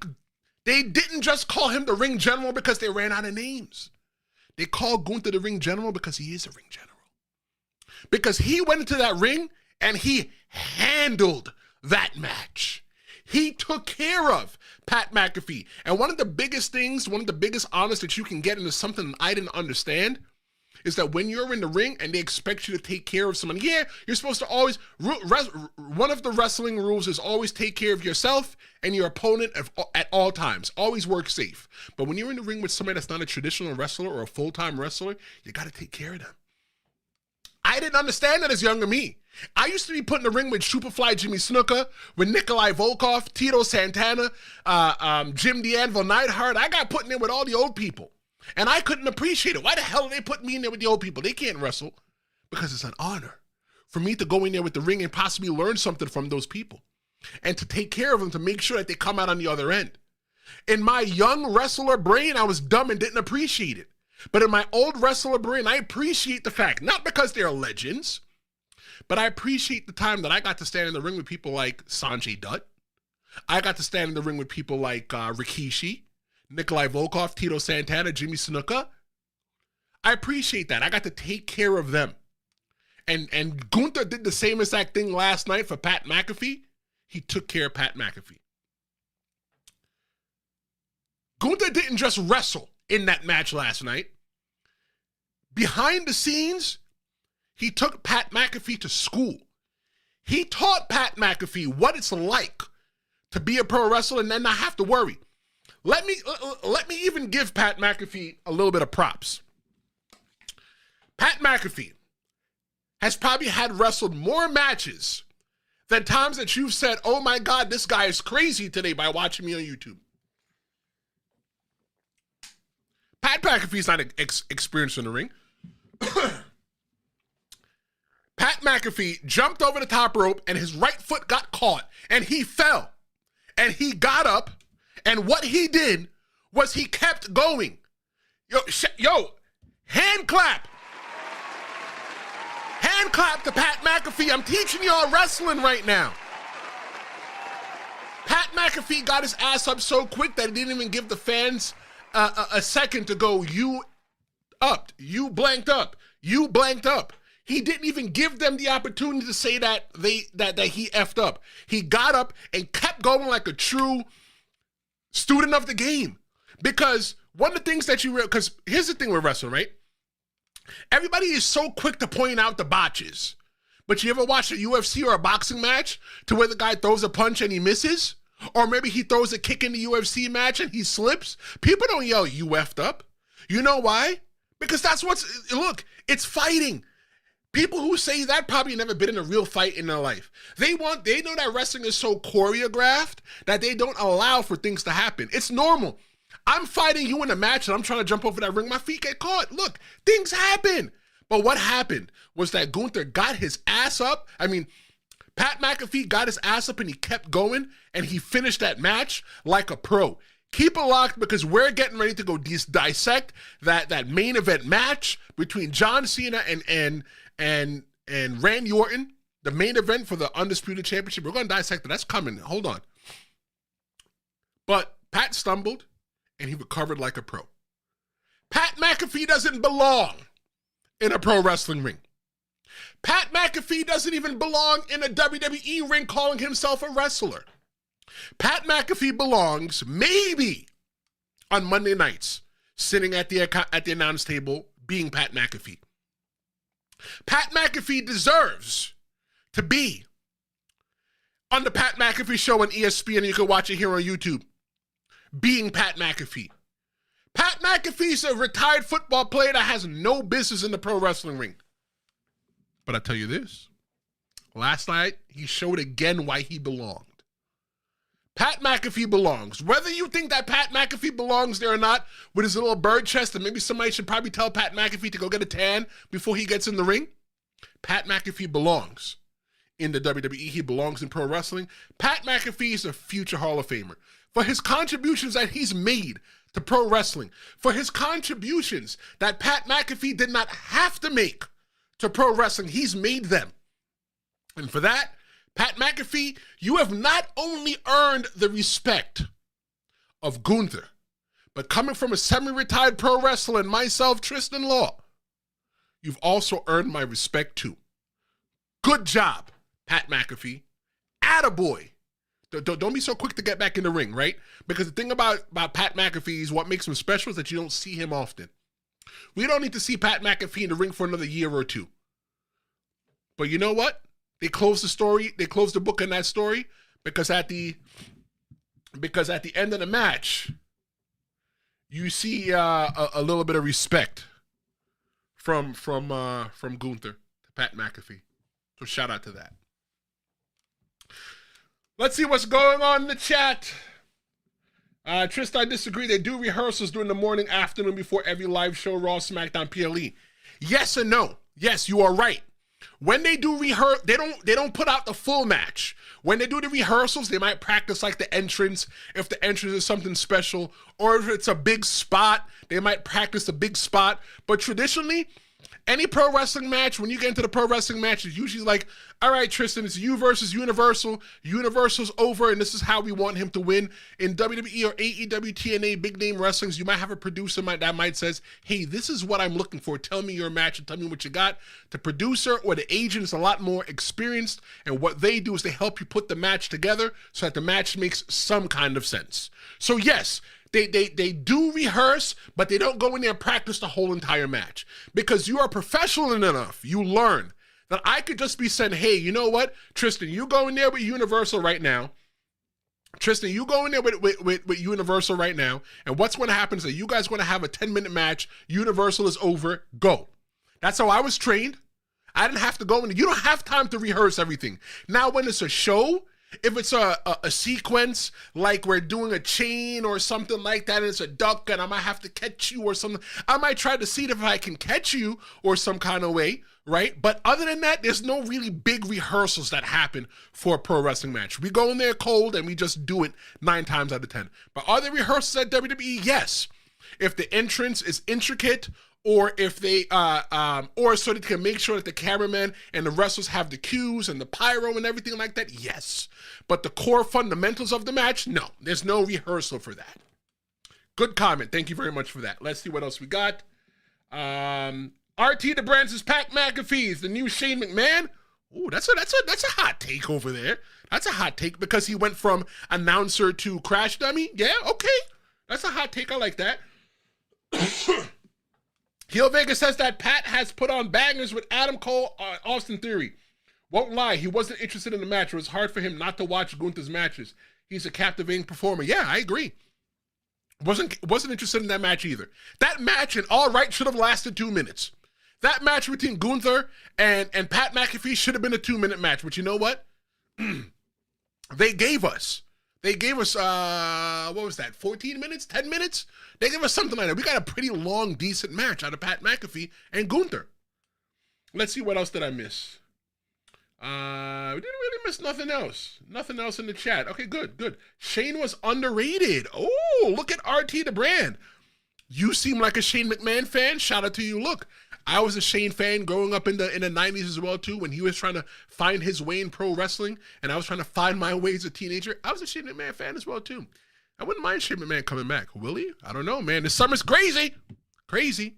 didn't just call him the ring general because they ran out of names. They called Gunther the ring general because he is a ring general. Because he went into that ring and he handled that match. He took care of Pat McAfee. And one of the biggest honors that you can get into something I didn't understand is that when you're in the ring and they expect you to take care of someone, you're supposed to always, one of the wrestling rules is always take care of yourself and your opponent at all times. Always work safe. But when you're in the ring with somebody that's not a traditional wrestler or a full-time wrestler, you got to take care of them. I didn't understand that as younger me. I used to be put in the ring with Superfly Jimmy Snuka, with Nikolai Volkov, Tito Santana, Jim the Anvil Neidhart. I got put in there with all the old people. And I couldn't appreciate it. Why the hell are they putting me in there with the old people? They can't wrestle. Because it's an honor for me to go in there with the ring and possibly learn something from those people. And to take care of them, to make sure that they come out on the other end. In my young wrestler brain, I was dumb and didn't appreciate it. But in my old wrestler brain, I appreciate the fact, not because they're legends, but I appreciate the time that I got to stand in the ring with people like Sanjay Dutt. I got to stand in the ring with people like Rikishi, Nikolai Volkov, Tito Santana, Jimmy Snuka. I appreciate that. I got to take care of them. And Gunther did the same exact thing last night for Pat McAfee. He took care of Pat McAfee. Gunther didn't just wrestle in that match last night. Behind the scenes, he took Pat McAfee to school. He taught Pat McAfee what it's like to be a pro wrestler and then not have to worry. Let me even give Pat McAfee a little bit of props. Pat McAfee has probably had wrestled more matches than times that you've said, oh my God, this guy is crazy today by watching me on YouTube. Pat McAfee's not experienced in the ring. Pat McAfee jumped over the top rope and his right foot got caught and he fell. And he got up, and what he did was he kept going. Yo, hand clap. Hand clap to Pat McAfee. I'm teaching y'all wrestling right now. Pat McAfee got his ass up so quick that he didn't even give the fans a second to go, you blanked up. He didn't even give them the opportunity to say that he effed up. He got up and kept going like a true student of the game. Because one of the things that because here's the thing with wrestling, right? Everybody is so quick to point out the botches. But you ever watch a UFC or a boxing match to where the guy throws a punch and he misses? Or maybe he throws a kick in the UFC match and he slips? People don't yell, you effed up. You know why? Because that's look, it's fighting. People who say that probably never been in a real fight in their life. They know that wrestling is so choreographed that they don't allow for things to happen. It's normal. I'm fighting you in a match and I'm trying to jump over that ring. My feet get caught. Look, things happen. But what happened was that Gunther got his ass up. I mean, Pat McAfee got his ass up and he kept going and he finished that match like a pro. Keep it locked because we're getting ready to go dissect that main event match between John Cena and Randy Orton, the main event for the Undisputed Championship. We're going to dissect it. That's coming. Hold on. But Pat stumbled and he recovered like a pro. Pat McAfee doesn't belong in a pro wrestling ring. Pat McAfee doesn't even belong in a WWE ring calling himself a wrestler. Pat McAfee belongs maybe on Monday nights sitting at the announce table being Pat McAfee. Pat McAfee deserves to be on the Pat McAfee show on ESPN, and you can watch it here on YouTube, being Pat McAfee. Pat McAfee's a retired football player that has no business in the pro wrestling ring. But I tell you this, last night he showed again why he belonged. Pat McAfee belongs. Whether you think that Pat McAfee belongs there or not, with his little bird chest, and maybe somebody should probably tell Pat McAfee to go get a tan before he gets in the ring, Pat McAfee belongs in the WWE. He belongs in pro wrestling. Pat McAfee is a future Hall of Famer for his contributions that he's made to pro wrestling, for his contributions that Pat McAfee did not have to make to pro wrestling. He's made them. And for that, Pat McAfee, you have not only earned the respect of Gunther, but coming from a semi-retired pro wrestler and myself, Tristan Law, you've also earned my respect too. Good job, Pat McAfee. Attaboy. Don't be so quick to get back in the ring, right? Because the thing about Pat McAfee is what makes him special is that you don't see him often. We don't need to see Pat McAfee in the ring for another year or two. But you know what? They closed the story. They closed the book on that story because at the end of the match, you see a little bit of respect from Gunther to Pat McAfee. So shout out to that. Let's see what's going on in the chat. Tristan, I disagree. They do rehearsals during the morning, afternoon, before every live show, Raw, SmackDown, PLE. Yes and no. Yes, you are right. When they do they don't put out the full match. When they do the rehearsals, they might practice like the entrance, if the entrance is something special, or if it's a big spot, they might practice a big spot. But traditionally, any pro wrestling match, when you get into the pro wrestling match, it's usually like, all right, Tristan, it's you versus Universal. Universal's over, and this is how we want him to win. In WWE or AEW, TNA, big name wrestlings, you might have a producer that might says, hey, this is what I'm looking for. Tell me your match and tell me what you got. The producer or the agent is a lot more experienced, and what they do is they help you put the match together so that the match makes some kind of sense. So yes, They do rehearse, but they don't go in there and practice the whole entire match. Because you are professional enough, you learn that I could just be saying, hey, you know what, Tristan, you go in there with Universal right now. Tristan, you go in there with Universal right now, and what's going to happen is that you guys are going to have a 10-minute match. Universal is over. Go. That's how I was trained. I didn't have to go in. You don't have time to rehearse everything. Now, when it's a show, if it's a sequence, like we're doing a chain or something like that, and it's a duck and I might have to catch you or something, I might try to see if I can catch you or some kind of way, right? But other than that, there's no really big rehearsals that happen for a pro wrestling match. We go in there cold and we just do it 9 times out of 10. But are there rehearsals at WWE? Yes. If the entrance is intricate, or if they, or so they can make sure that the cameraman and the wrestlers have the cues and the pyro and everything like that, yes. But the core fundamentals of the match, no. There's no rehearsal for that. Good comment. Thank you very much for that. Let's see what else we got. RT the Brands is Pat McAfee is the new Shane McMahon. Ooh, that's a hot take over there. That's a hot take because he went from announcer to crash dummy. Yeah, okay. That's a hot take. I like that. Heel Vega says that Pat has put on bangers with Adam Cole, Austin Theory. Won't lie, he wasn't interested in the match. It was hard for him not to watch Gunther's matches. He's a captivating performer. Yeah, I agree. Wasn't interested in that match either. That match, in all right, should have lasted 2 minutes. That match between Gunther and Pat McAfee should have been a 2-minute match, but you know what? They gave us, what was that, 14 minutes, 10 minutes? They gave us something like that. We got a pretty long, decent match out of Pat McAfee and Gunther. Let's see, what else did I miss? We didn't really miss nothing else. Nothing else in the chat. Okay, good. Shane was underrated. Oh, look at RT the brand. You seem like a Shane McMahon fan. Shout out to you. Look, I was a Shane fan growing up in the 90s as well too, when he was trying to find his way in pro wrestling and I was trying to find my way as a teenager. I was a Shane McMahon fan as well too. I wouldn't mind Shane McMahon coming back. Will he? I don't know, man. This summer's crazy. Crazy.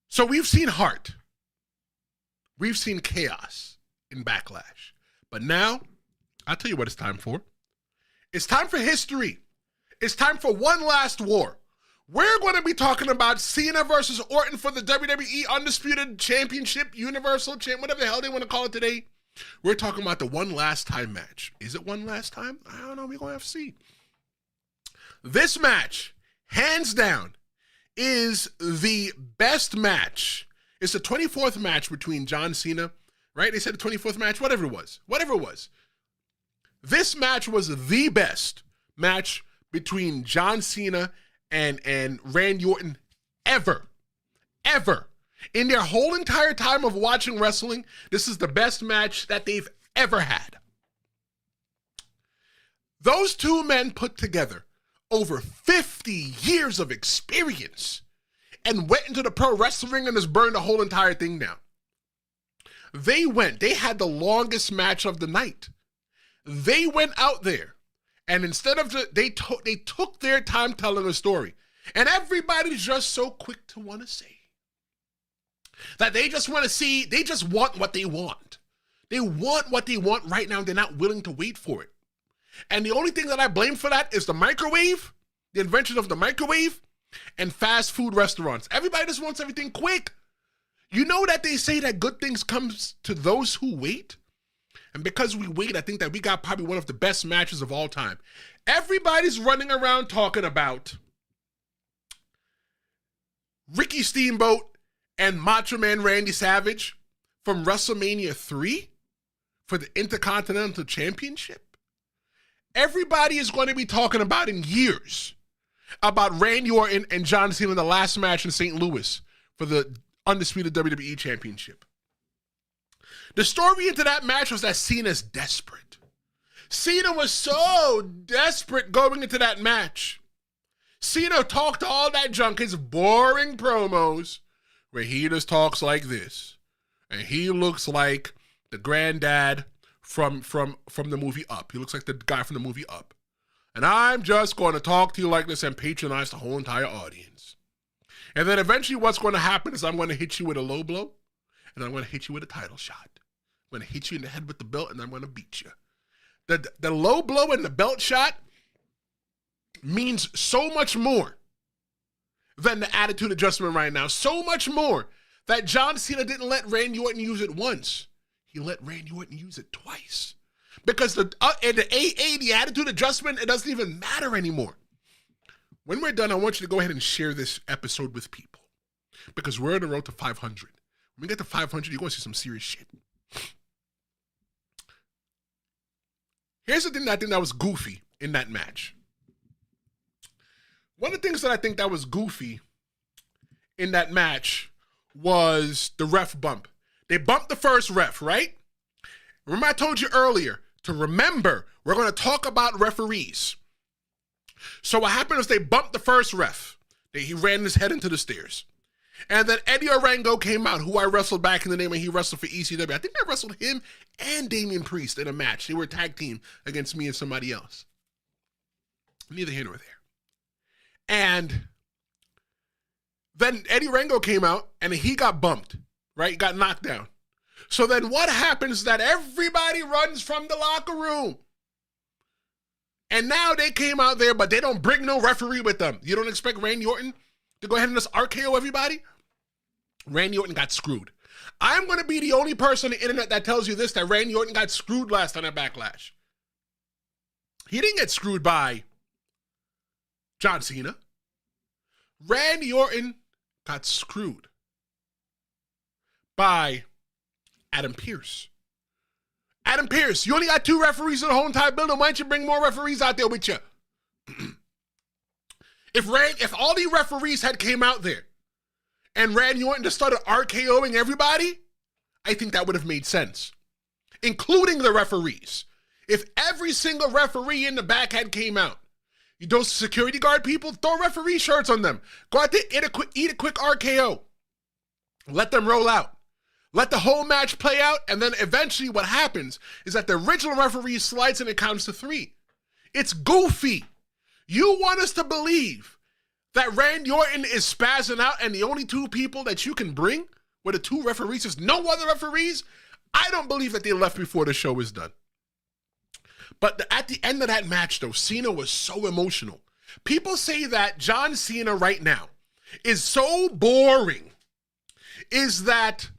So we've seen heart. We've seen chaos in Backlash. But now, I'll tell you what it's time for. It's time for history. It's time for one last war. We're going to be talking about Cena versus Orton for the WWE Undisputed Championship, Universal Champ, whatever the hell they want to call it today. We're talking about the one last time match. Is it one last time? I don't know. We're going to have to see. This match, hands down, is the best match. It's the 24th match between John Cena, right? They said the 24th match, whatever it was. This match was the best match between John Cena and Randy Orton ever. In their whole entire time of watching wrestling, this is the best match that they've ever had. Those two men put together over 50 years of experience and went into the pro wrestling ring and just burned the whole entire thing down. They had the longest match of the night. They went out there, and instead of, they took their time telling a story. And everybody's just so quick to want to say that they just want what they want. They want what they want right now, and they're not willing to wait for it. And the only thing that I blame for that is the microwave, the invention of the microwave, and fast food restaurants. Everybody just wants everything quick. You know that they say that good things comes to those who wait? And because we wait, I think that we got probably one of the best matches of all time. Everybody's running around talking about Ricky Steamboat and Macho Man Randy Savage from WrestleMania 3 for the Intercontinental Championship. Everybody is going to be talking about in years about Randy Orton and John Cena in the last match in St. Louis for the Undisputed WWE Championship. The story into that match was that Cena's desperate. Cena was so desperate going into that match. Cena talked all that junk, his boring promos, where he just talks like this. And he looks like the granddad from the movie Up. He looks like the guy from the movie Up. And I'm just going to talk to you like this and patronize the whole entire audience. And then eventually what's going to happen is I'm going to hit you with a low blow, and I'm going to hit you with a title shot. I'm going to hit you in the head with the belt, and I'm going to beat you. The low blow and the belt shot means so much more than the attitude adjustment right now. So much more that John Cena didn't let Randy Orton use it once. He let Randy Orton use it twice. Because in the AA, the attitude adjustment, it doesn't even matter anymore. When we're done, I want you to go ahead and share this episode with people. Because we're on the road to 500. When we get to 500, you're going to see some serious shit. Here's the thing that I think that was goofy in that match. One of the things that I think that was goofy in that match was the ref bump. They bumped the first ref, right? Remember I told you earlier to remember, we're going to talk about referees. So what happened is they bumped the first ref. He ran his head into the stairs. And then Eddie Orango came out, who I wrestled back in the day when he wrestled for ECW. I think I wrestled him and Damian Priest in a match. They were a tag team against me and somebody else. Neither here nor there. And then Eddie Orango came out and he got bumped, right? He got knocked down. So then what happens is that everybody runs from the locker room. And now they came out there, but they don't bring no referee with them. You don't expect Randy Orton to go ahead and just RKO everybody? Randy Orton got screwed. I'm going to be the only person on the internet that tells you this, that Randy Orton got screwed last time at Backlash. He didn't get screwed by John Cena. Randy Orton got screwed by Adam Pearce. Adam Pearce, you only got 2 referees in the whole entire building. Why don't you bring more referees out there with you? If all the referees had came out there and Randy Orton just started RKOing everybody, I think that would have made sense, including the referees. If every single referee in the back had came out, those security guard people, throw referee shirts on them. Go out there, eat a quick RKO. Let them roll out. Let the whole match play out, and then eventually what happens is that the original referee slides and it counts to 3. It's goofy. You want us to believe that Randy Orton is spazzing out and the only 2 people that you can bring were the 2 referees, there's no other referees? I don't believe that they left before the show is done. But at the end of that match, though, Cena was so emotional. People say that John Cena right now is so boring, is that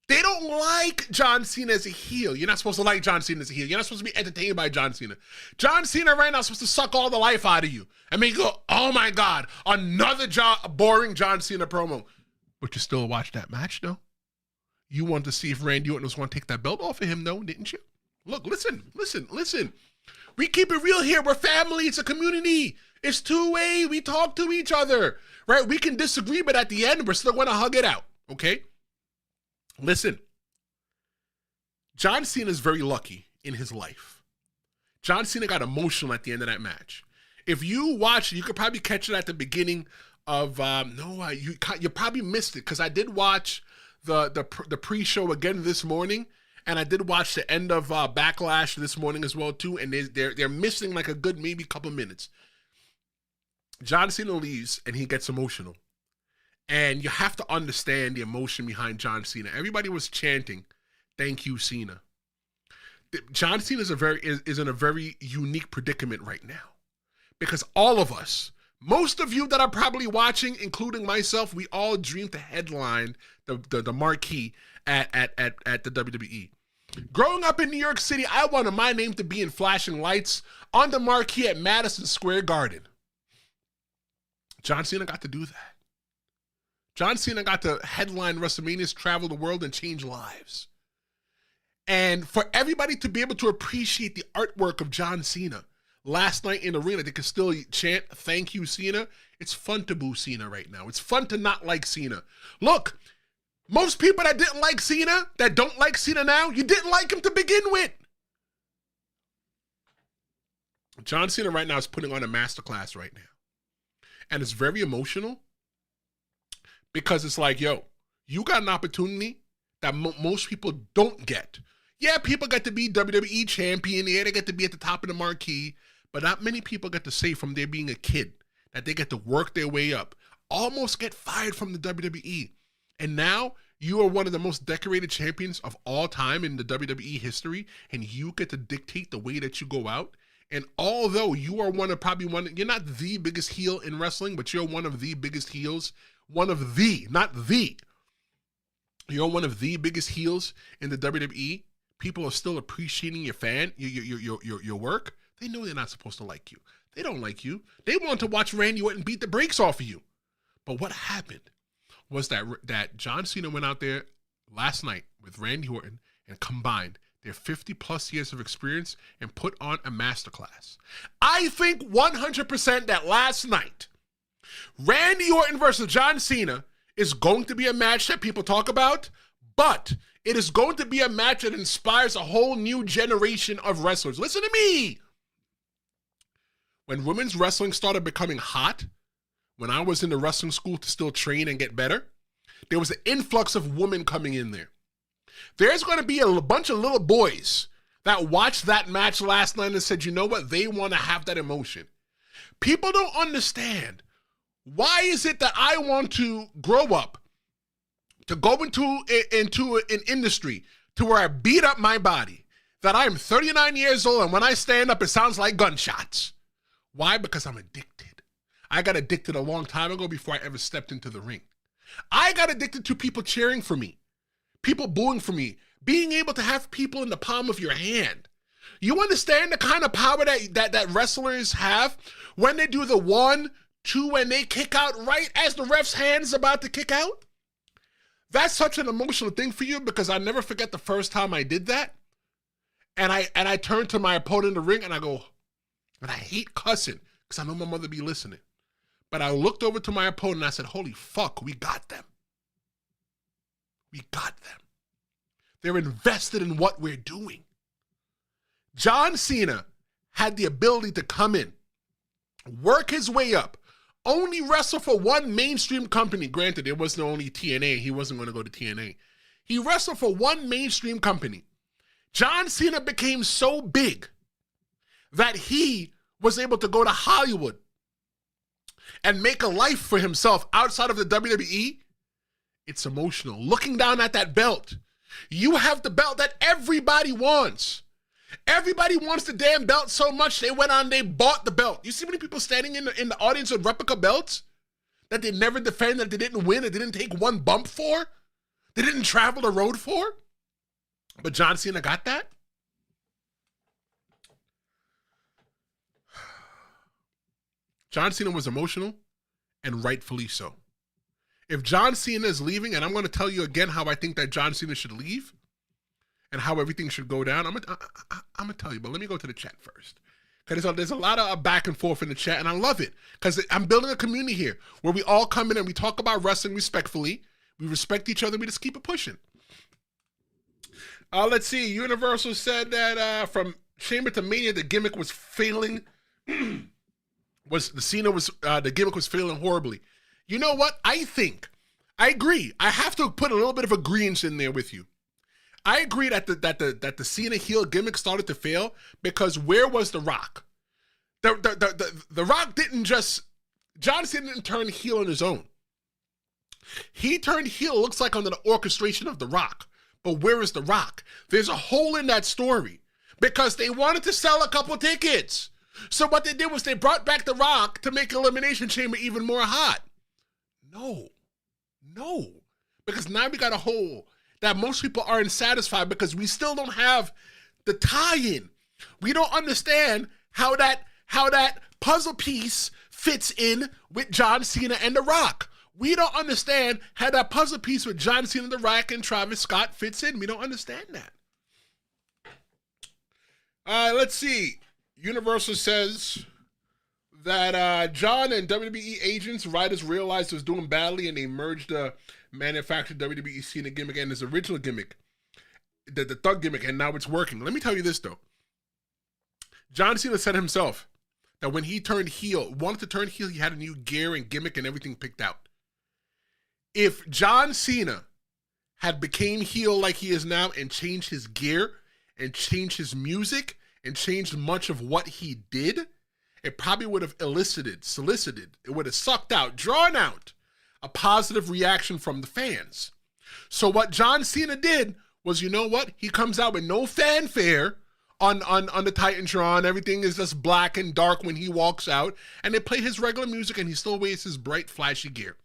they don't like John Cena as a heel. You're not supposed to like John Cena as a heel. You're not supposed to be entertained by John Cena. John Cena right now is supposed to suck all the life out of you. I mean, you go, oh my God, another boring John Cena promo. But you still watch that match, though? You want to see if Randy Orton was going to take that belt off of him, though, didn't you? Look, listen. We keep it real here. We're family. It's a community. It's two-way. We talk to each other, right? We can disagree, but at the end, we're still going to hug it out, okay? Listen, John Cena is very lucky in his life. John Cena got emotional at the end of that match. If you watch it, you could probably catch it at the beginning of, you probably missed it, because I did watch the pre-show again this morning, and I did watch the end of Backlash this morning as well, too, and they're missing like a good maybe couple minutes. John Cena leaves, and he gets emotional. And you have to understand the emotion behind John Cena. Everybody was chanting, "Thank you, Cena." John Cena is in a very unique predicament right now, because all of us, most of you that are probably watching, including myself, we all dreamed to headline the marquee at the WWE. Growing up in New York City, I wanted my name to be in flashing lights on the marquee at Madison Square Garden. John Cena got to do that. John Cena got to headline WrestleManias, travel the world, and change lives. And for everybody to be able to appreciate the artwork of John Cena last night in the arena, they could still chant, "Thank you, Cena." It's fun to boo Cena right now. It's fun to not like Cena. Look, most people that didn't like Cena, that don't like Cena now, you didn't like him to begin with. John Cena right now is putting on a masterclass right now. And it's very emotional. Because it's like, yo, you got an opportunity that most people don't get. Yeah, people get to be WWE champion. Yeah, they get to be at the top of the marquee. But not many people get to say from their being a kid that they get to work their way up, almost get fired from the WWE. And now you are one of the most decorated champions of all time in the WWE history, and you get to dictate the way that you go out. And although you are you're not the biggest heel in wrestling, but you're one of the biggest heels. You're one of the biggest heels in the WWE. People are still appreciating your work. They know they're not supposed to like you. They don't like you. They want to watch Randy Orton beat the brakes off of you. But what happened was that John Cena went out there last night with Randy Orton and combined their 50-plus years of experience and put on a masterclass. I think 100% that last night, Randy Orton versus John Cena is going to be a match that people talk about, but it is going to be a match that inspires a whole new generation of wrestlers. Listen to me. When women's wrestling started becoming hot, when I was in the wrestling school to still train and get better, there was an influx of women coming in there. There's going to be a bunch of little boys that watched that match last night and said, you know what? They want to have that emotion. People don't understand. Why is it that I want to grow up, to go into an industry to where I beat up my body, that I'm 39 years old and when I stand up, it sounds like gunshots? Why? Because I'm addicted. I got addicted a long time ago before I ever stepped into the ring. I got addicted to people cheering for me, people booing for me, being able to have people in the palm of your hand. You understand the kind of power that wrestlers have when they do the 1, 2, and they kick out right as the ref's hand's about to kick out? That's such an emotional thing for you because I never forget the first time I did that. And I turned to my opponent in the ring and I go, and I hate cussing because I know my mother be listening. But I looked over to my opponent and I said, holy fuck, we got them. We got them. They're invested in what we're doing. John Cena had the ability to come in, work his way up, only wrestle for one mainstream company. Granted, it wasn't only TNA. He wasn't going to go to TNA. He wrestled for one mainstream company. John Cena became so big that he was able to go to Hollywood and make a life for himself outside of the WWE. It's emotional. Looking down at that belt, you have the belt that everybody wants. Everybody wants the damn belt so much they went on, they bought the belt. You see many people standing in the audience with replica belts that they never defend, that they didn't win, that they didn't take one bump for, they didn't travel the road for? But John Cena got that? John Cena was emotional, and rightfully so. If John Cena is leaving, and I'm going to tell you again how I think that John Cena should leave and how everything should go down, I'm going to tell you, but let me go to the chat first. Because there's a lot of back and forth in the chat, and I love it. Because I'm building a community here where we all come in and we talk about wrestling respectfully. We respect each other, we just keep it pushing. Let's see. Universal said that from Chamber to Mania, the gimmick was failing. The gimmick was failing horribly. You know what? I agree. I have to put a little bit of agreement in there with you. I agree that the Cena heel gimmick started to fail because where was The Rock? The Rock didn't just, John Cena didn't turn heel on his own. He turned heel, looks like, under the orchestration of The Rock. But where is The Rock? There's a hole in that story because they wanted to sell a couple tickets. So what they did was they brought back The Rock to make Elimination Chamber even more hot. No. Because now we got a hole that most people aren't satisfied because we still don't have the tie-in. We don't understand how that puzzle piece fits in with John Cena and The Rock. We don't understand how that puzzle piece with John Cena, The Rock, and Travis Scott fits in. We don't understand that. Let's see. Universal says that John and WWE agents, writers realized it was doing badly and they merged the manufactured WWE Cena gimmick and his original gimmick, the thug gimmick, and now it's working. Let me tell you this, though. John Cena said himself that when he turned heel, wanted to turn heel, he had a new gear and gimmick and everything picked out. If John Cena had became heel like he is now and changed his gear and changed his music and changed much of what he did, it probably would have solicited, it would have sucked out, drawn out a positive reaction from the fans. So what John Cena did was, you know what? He comes out with no fanfare on the Titantron. Everything is just black and dark when he walks out, and they play his regular music and he still wears his bright, flashy gear.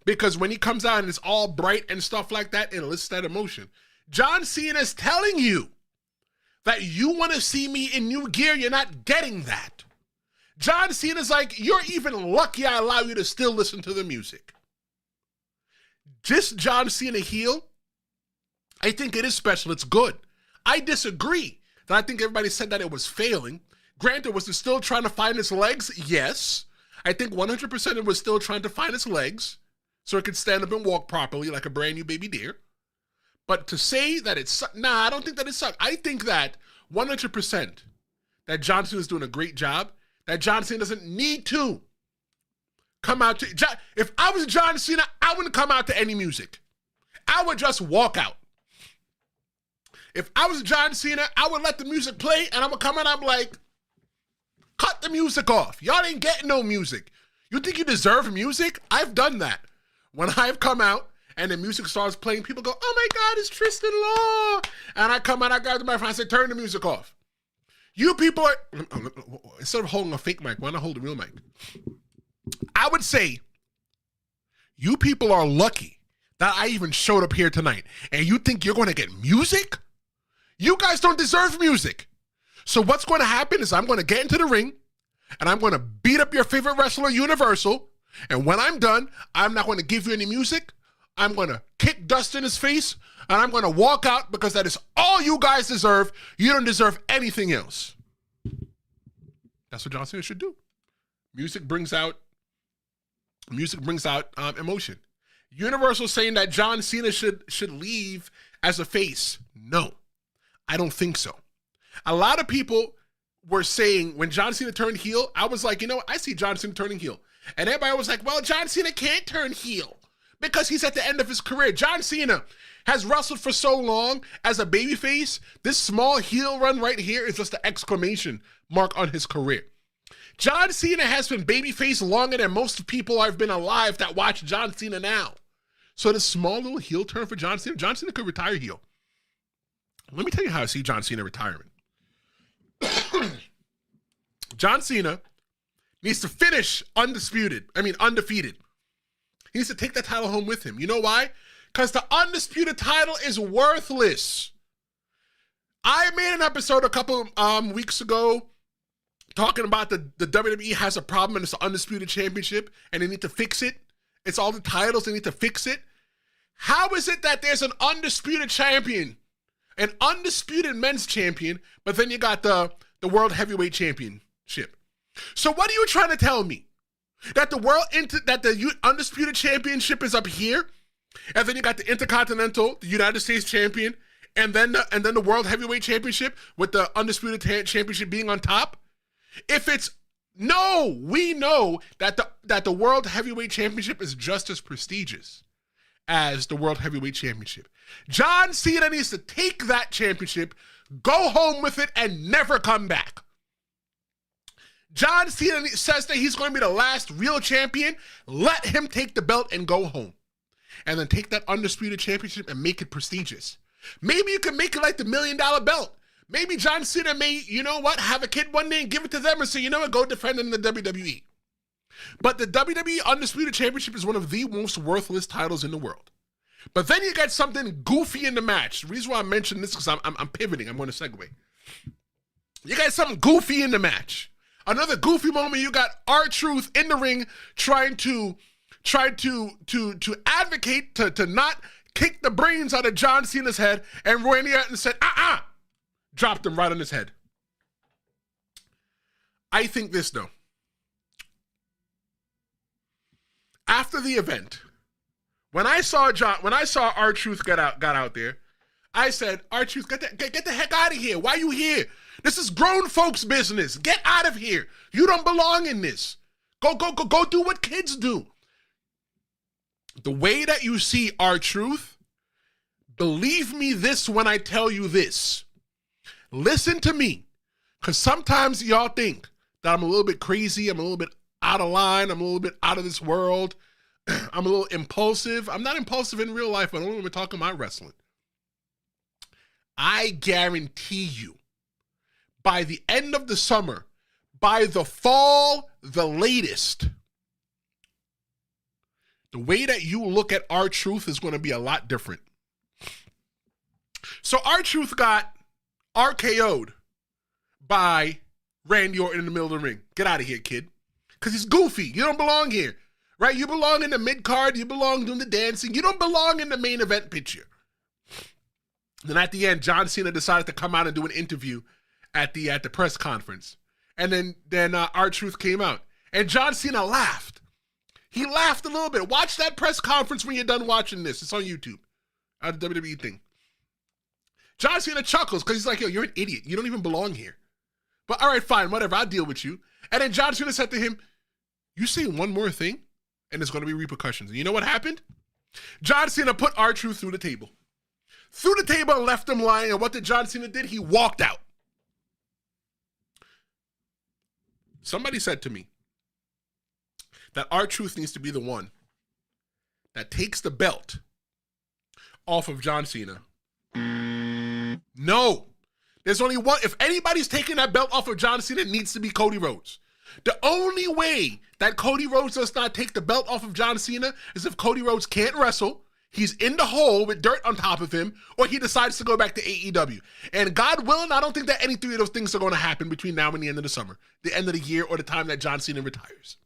Because when he comes out and it's all bright and stuff like that, it elicits that emotion. John Cena is telling you that you want to see me in new gear, you're not getting that. John Cena's like, you're even lucky I allow you to still listen to the music. Just John Cena heel, I think it is special, it's good. I disagree that I think everybody said that it was failing. Granted, was it still trying to find its legs? Yes. I think 100% it was still trying to find its legs so it could stand up and walk properly like a brand new baby deer. But to say that it sucked, nah, I don't think that it sucked. I think that 100% that John Cena is doing a great job, that John Cena doesn't need to come out to, if I was John Cena, I wouldn't come out to any music. I would just walk out. If I was John Cena, I would let the music play and I would come out, I'm like, cut the music off. Y'all ain't getting no music. You think you deserve music? I've done that. When I've come out and the music starts playing, people go, oh my God, it's Tristan Law. And I come out, I grab the microphone, I say, turn the music off. You people are, instead of holding a fake mic, why not hold a real mic? I would say, you people are lucky that I even showed up here tonight. And you think you're going to get music? You guys don't deserve music. So what's going to happen is I'm going to get into the ring and I'm going to beat up your favorite wrestler, Universal. And when I'm done, I'm not going to give you any music I'm going to kick dust in his face, and I'm going to walk out because that is all you guys deserve. You don't deserve anything else. That's what John Cena should do. Music brings out emotion. Universal saying that John Cena should leave as a face. No, I don't think so. A lot of people were saying when John Cena turned heel, I was like, you know what? I see John Cena turning heel. And everybody was like, well, John Cena can't turn heel because he's at the end of his career. John Cena has wrestled for so long as a babyface. This small heel run right here is just an exclamation mark on his career. John Cena has been babyface longer than most people have been alive that watch John Cena now. So this small little heel turn for John Cena could retire heel. Let me tell you how I see John Cena retiring. John Cena needs to finish undefeated. He needs to take that title home with him. You know why? Because the undisputed title is worthless. I made an episode a couple weeks ago talking about the WWE has a problem and it's the undisputed championship and they need to fix it. It's all the titles, they need to fix it. How is it that there's an undisputed champion, an undisputed men's champion, but then you got the World Heavyweight Championship? So what are you trying to tell me? That the undisputed championship is up here, and then you got the Intercontinental, the United States champion, and then the World Heavyweight Championship with the undisputed championship being on top? We know that the World Heavyweight Championship is just as prestigious as the World Heavyweight Championship. John Cena needs to take that championship, go home with it, and never come back. John Cena says that he's going to be the last real champion. Let him take the belt and go home. And then take that undisputed championship and make it prestigious. Maybe you can make it like the $1 million belt. Maybe John Cena may, you know what, have a kid one day and give it to them and say, you know what, go defend it in the WWE. But the WWE Undisputed Championship is one of the most worthless titles in the world. But then you got something goofy in the match. The reason why I mentioned this is because I'm pivoting. I'm going to segue. You got something goofy in the match. Another goofy moment, you got R-Truth in the ring trying to advocate to not kick the brains out of John Cena's head, and Randy Orton said, dropped him right on his head. I think this, though. After the event, when I saw R-Truth got out there, I said, R-Truth, get the heck out of here. Why are you here? This is grown folks' business. Get out of here. You don't belong in this. Go do what kids do. The way that you see R-Truth, believe me this when I tell you this. Listen to me, because sometimes y'all think that I'm a little bit crazy, I'm a little bit out of line, I'm a little bit out of this world, I'm a little impulsive. I'm not impulsive in real life, but only when we're talking about wrestling. I guarantee you, by the end of the summer, by the fall, the latest, the way that you look at R-Truth is going to be a lot different. So R-Truth got RKO'd by Randy Orton in the middle of the ring. Get out of here, kid. Because he's goofy. You don't belong here. Right? You belong in the mid-card. You belong doing the dancing. You don't belong in the main event picture. Then at the end, John Cena decided to come out and do an interview at the press conference. And then R-Truth came out. And John Cena laughed. He laughed a little bit. Watch that press conference when you're done watching this. It's on YouTube. The WWE thing. John Cena chuckles because he's like, yo, you're an idiot. You don't even belong here. But all right, fine, whatever. I'll deal with you. And then John Cena said to him, you say one more thing, and there's going to be repercussions. And you know what happened? John Cena put R-Truth through the table. Through the table and left him lying. And what did John Cena did? He walked out. Somebody said to me that R-Truth needs to be the one that takes the belt off of John Cena. No. There's only one. If anybody's taking that belt off of John Cena, it needs to be Cody Rhodes. The only way that Cody Rhodes does not take the belt off of John Cena is if Cody Rhodes can't wrestle, he's in the hole with dirt on top of him, or he decides to go back to AEW. And God willing, I don't think that any three of those things are going to happen between now and the end of the summer, the end of the year, or the time that John Cena retires.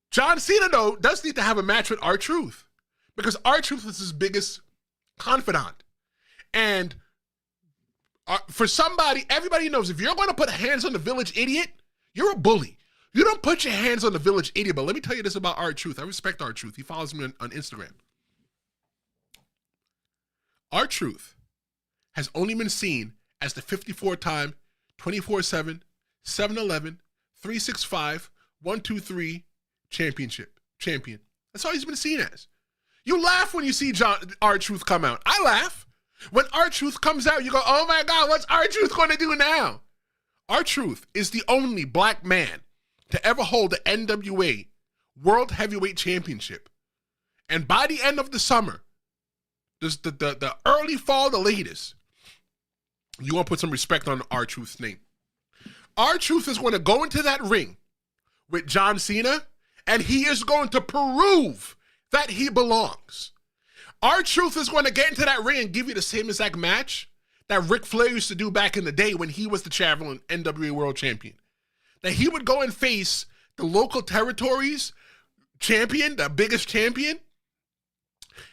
John Cena, though, does need to have a match with R-Truth. because R-Truth is his biggest confidant. And for somebody, everybody knows if you're going to put hands on the village idiot, you're a bully. You don't put your hands on the village idiot. But let me tell you this about R-Truth. I respect R-Truth. He follows me on Instagram. R-Truth has only been seen as the 54-time, 24/7, 7-Eleven, 365, 123 champion. That's all he's been seen as. You laugh when you see R-Truth come out. I laugh. When R-Truth comes out, you go, oh my God, what's R-Truth going to do now? R-Truth is the only black man to ever hold the NWA World Heavyweight Championship. And by the end of the summer, the early fall, the latest, you want to put some respect on R-Truth's name. R-Truth is going to go into that ring with John Cena, and he is going to prove that he belongs. R-Truth is going to get into that ring and give you the same exact match that Ric Flair used to do back in the day when he was the traveling NWA World Champion. That he would go and face the local territories champion, the biggest champion,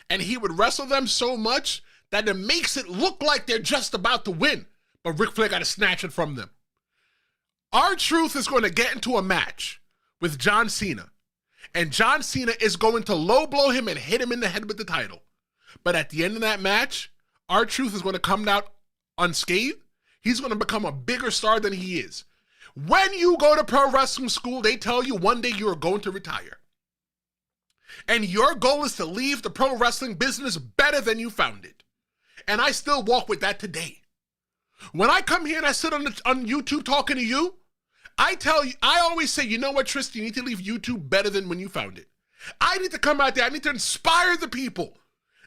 and he would wrestle them so much that it makes it look like they're just about to win, but Ric Flair got to snatch it from them. R-Truth is going to get into a match with John Cena, and John Cena is going to low blow him and hit him in the head with the title. But at the end of that match, R-Truth is going to come out unscathed. He's going to become a bigger star than he is. When you go to pro wrestling school, they tell you one day you are going to retire. And your goal is to leave the pro wrestling business better than you found it. And I still walk with that today. When I come here and I sit on YouTube talking to you, I always say, you know what, Tristan, you need to leave YouTube better than when you found it. I need to come out there, I need to inspire the people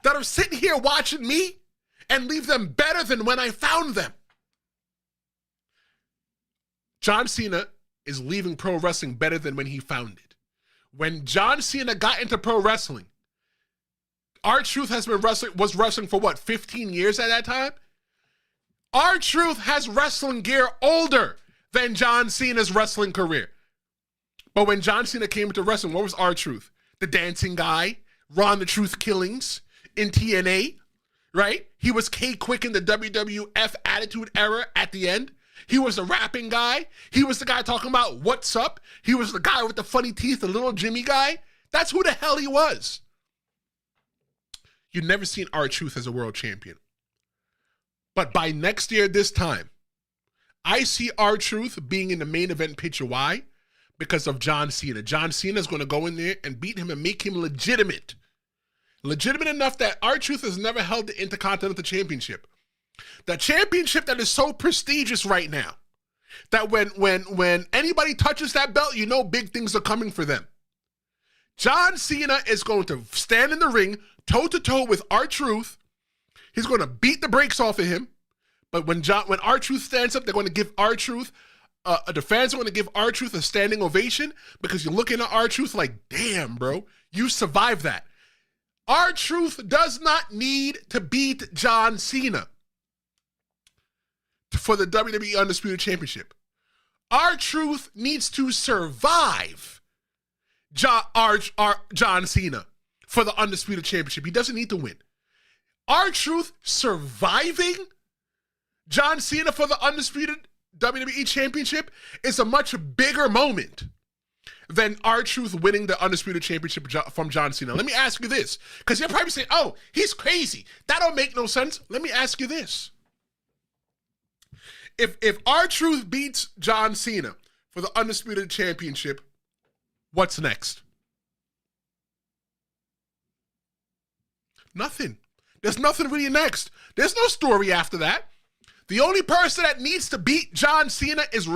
that are sitting here watching me and leave them better than when I found them. John Cena is leaving pro wrestling better than when he found it. When John Cena got into pro wrestling, R-Truth was wrestling for what, 15 years at that time? R-Truth has wrestling gear older than John Cena's wrestling career. But when John Cena came into wrestling, what was R-Truth? The dancing guy, Ron the Truth Killings in TNA, right? He was K-Quick in the WWF Attitude Era at the end. He was the rapping guy. He was the guy talking about what's up. He was the guy with the funny teeth, the little Jimmy guy. That's who the hell he was. You've never seen R-Truth as a world champion. But by next year, this time, I see R-Truth being in the main event picture. Why? Because of John Cena. John Cena is going to go in there and beat him and make him legitimate. Legitimate enough that R-Truth has never held the Intercontinental Championship. The championship that is so prestigious right now that when anybody touches that belt, you know big things are coming for them. John Cena is going to stand in the ring toe-to-toe with R-Truth. He's going to beat the brakes off of him. But when R-Truth stands up, they're going to give R-Truth, the fans are going to give R-Truth a standing ovation because you're looking at R-Truth like, damn, bro, you survived that. R-Truth does not need to beat John Cena for the WWE Undisputed Championship. R-Truth needs to survive John Cena for the Undisputed Championship. He doesn't need to win. R-Truth surviving John Cena for the Undisputed WWE Championship is a much bigger moment than R-Truth winning the Undisputed Championship from John Cena. Let me ask you this, because you're probably saying, oh, he's crazy. That don't make no sense. Let me ask you this. If R-Truth beats John Cena for the Undisputed Championship, what's next? Nothing. There's nothing really next. There's no story after that. The only person that needs to beat John Cena is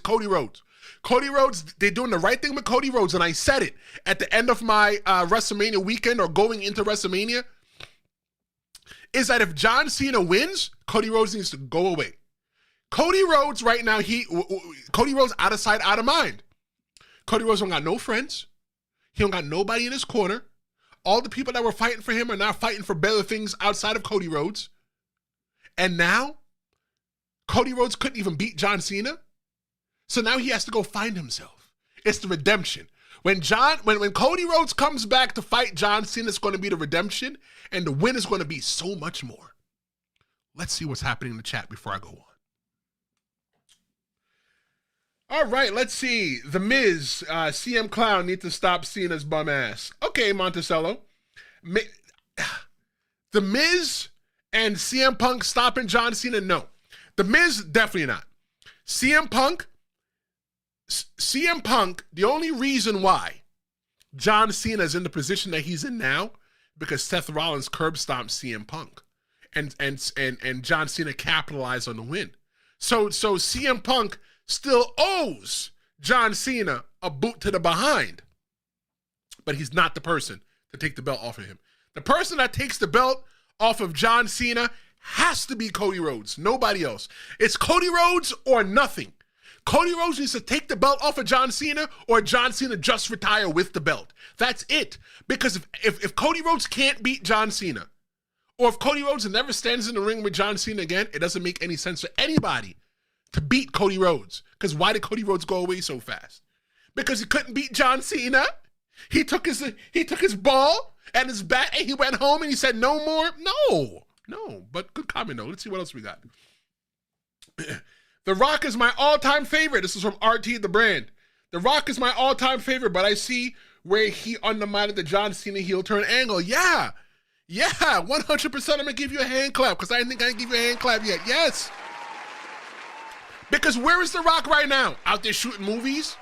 Cody Rhodes. Cody Rhodes, they're doing the right thing with Cody Rhodes, and I said it at the end of my WrestleMania weekend or going into WrestleMania, is that if John Cena wins, Cody Rhodes needs to go away. Cody Rhodes right now, Cody Rhodes out of sight, out of mind. Cody Rhodes don't got no friends. He don't got nobody in his corner. All the people that were fighting for him are now fighting for better things outside of Cody Rhodes. And now, Cody Rhodes couldn't even beat John Cena. So now he has to go find himself. It's the redemption. When Cody Rhodes comes back to fight John Cena, it's going to be the redemption, and the win is going to be so much more. Let's see what's happening in the chat before I go on. All right, let's see. The Miz, CM Clown need to stop Cena's bum ass. Okay, Monticello. The Miz and CM Punk stopping John Cena? No. The Miz, definitely not. CM Punk, the only reason why John Cena is in the position that he's in now, because Seth Rollins curb stomped CM Punk. And John Cena capitalized on the win. So CM Punk still owes John Cena a boot to the behind. But he's not the person to take the belt off of him. The person that takes the belt off of John Cena has to be Cody Rhodes. Nobody else. It's Cody Rhodes or nothing. Cody Rhodes needs to take the belt off of John Cena, or John Cena just retire with the belt. That's it. Because if Cody Rhodes can't beat John Cena, or if Cody Rhodes never stands in the ring with John Cena again, it doesn't make any sense for anybody to beat Cody Rhodes. Because why did Cody Rhodes go away so fast? Because he couldn't beat John Cena. He took his ball and his bat and he went home and he said no more. No, but good comment though. Let's see what else we got. The Rock is my all-time favorite. This is from RT the Brand. The Rock is my all-time favorite, but I see where he undermined the John Cena heel turn angle. Yeah, 100% I'm gonna give you a hand clap because I didn't think I'd give you a hand clap yet. Yes. Because where is The Rock right now? Out there shooting movies?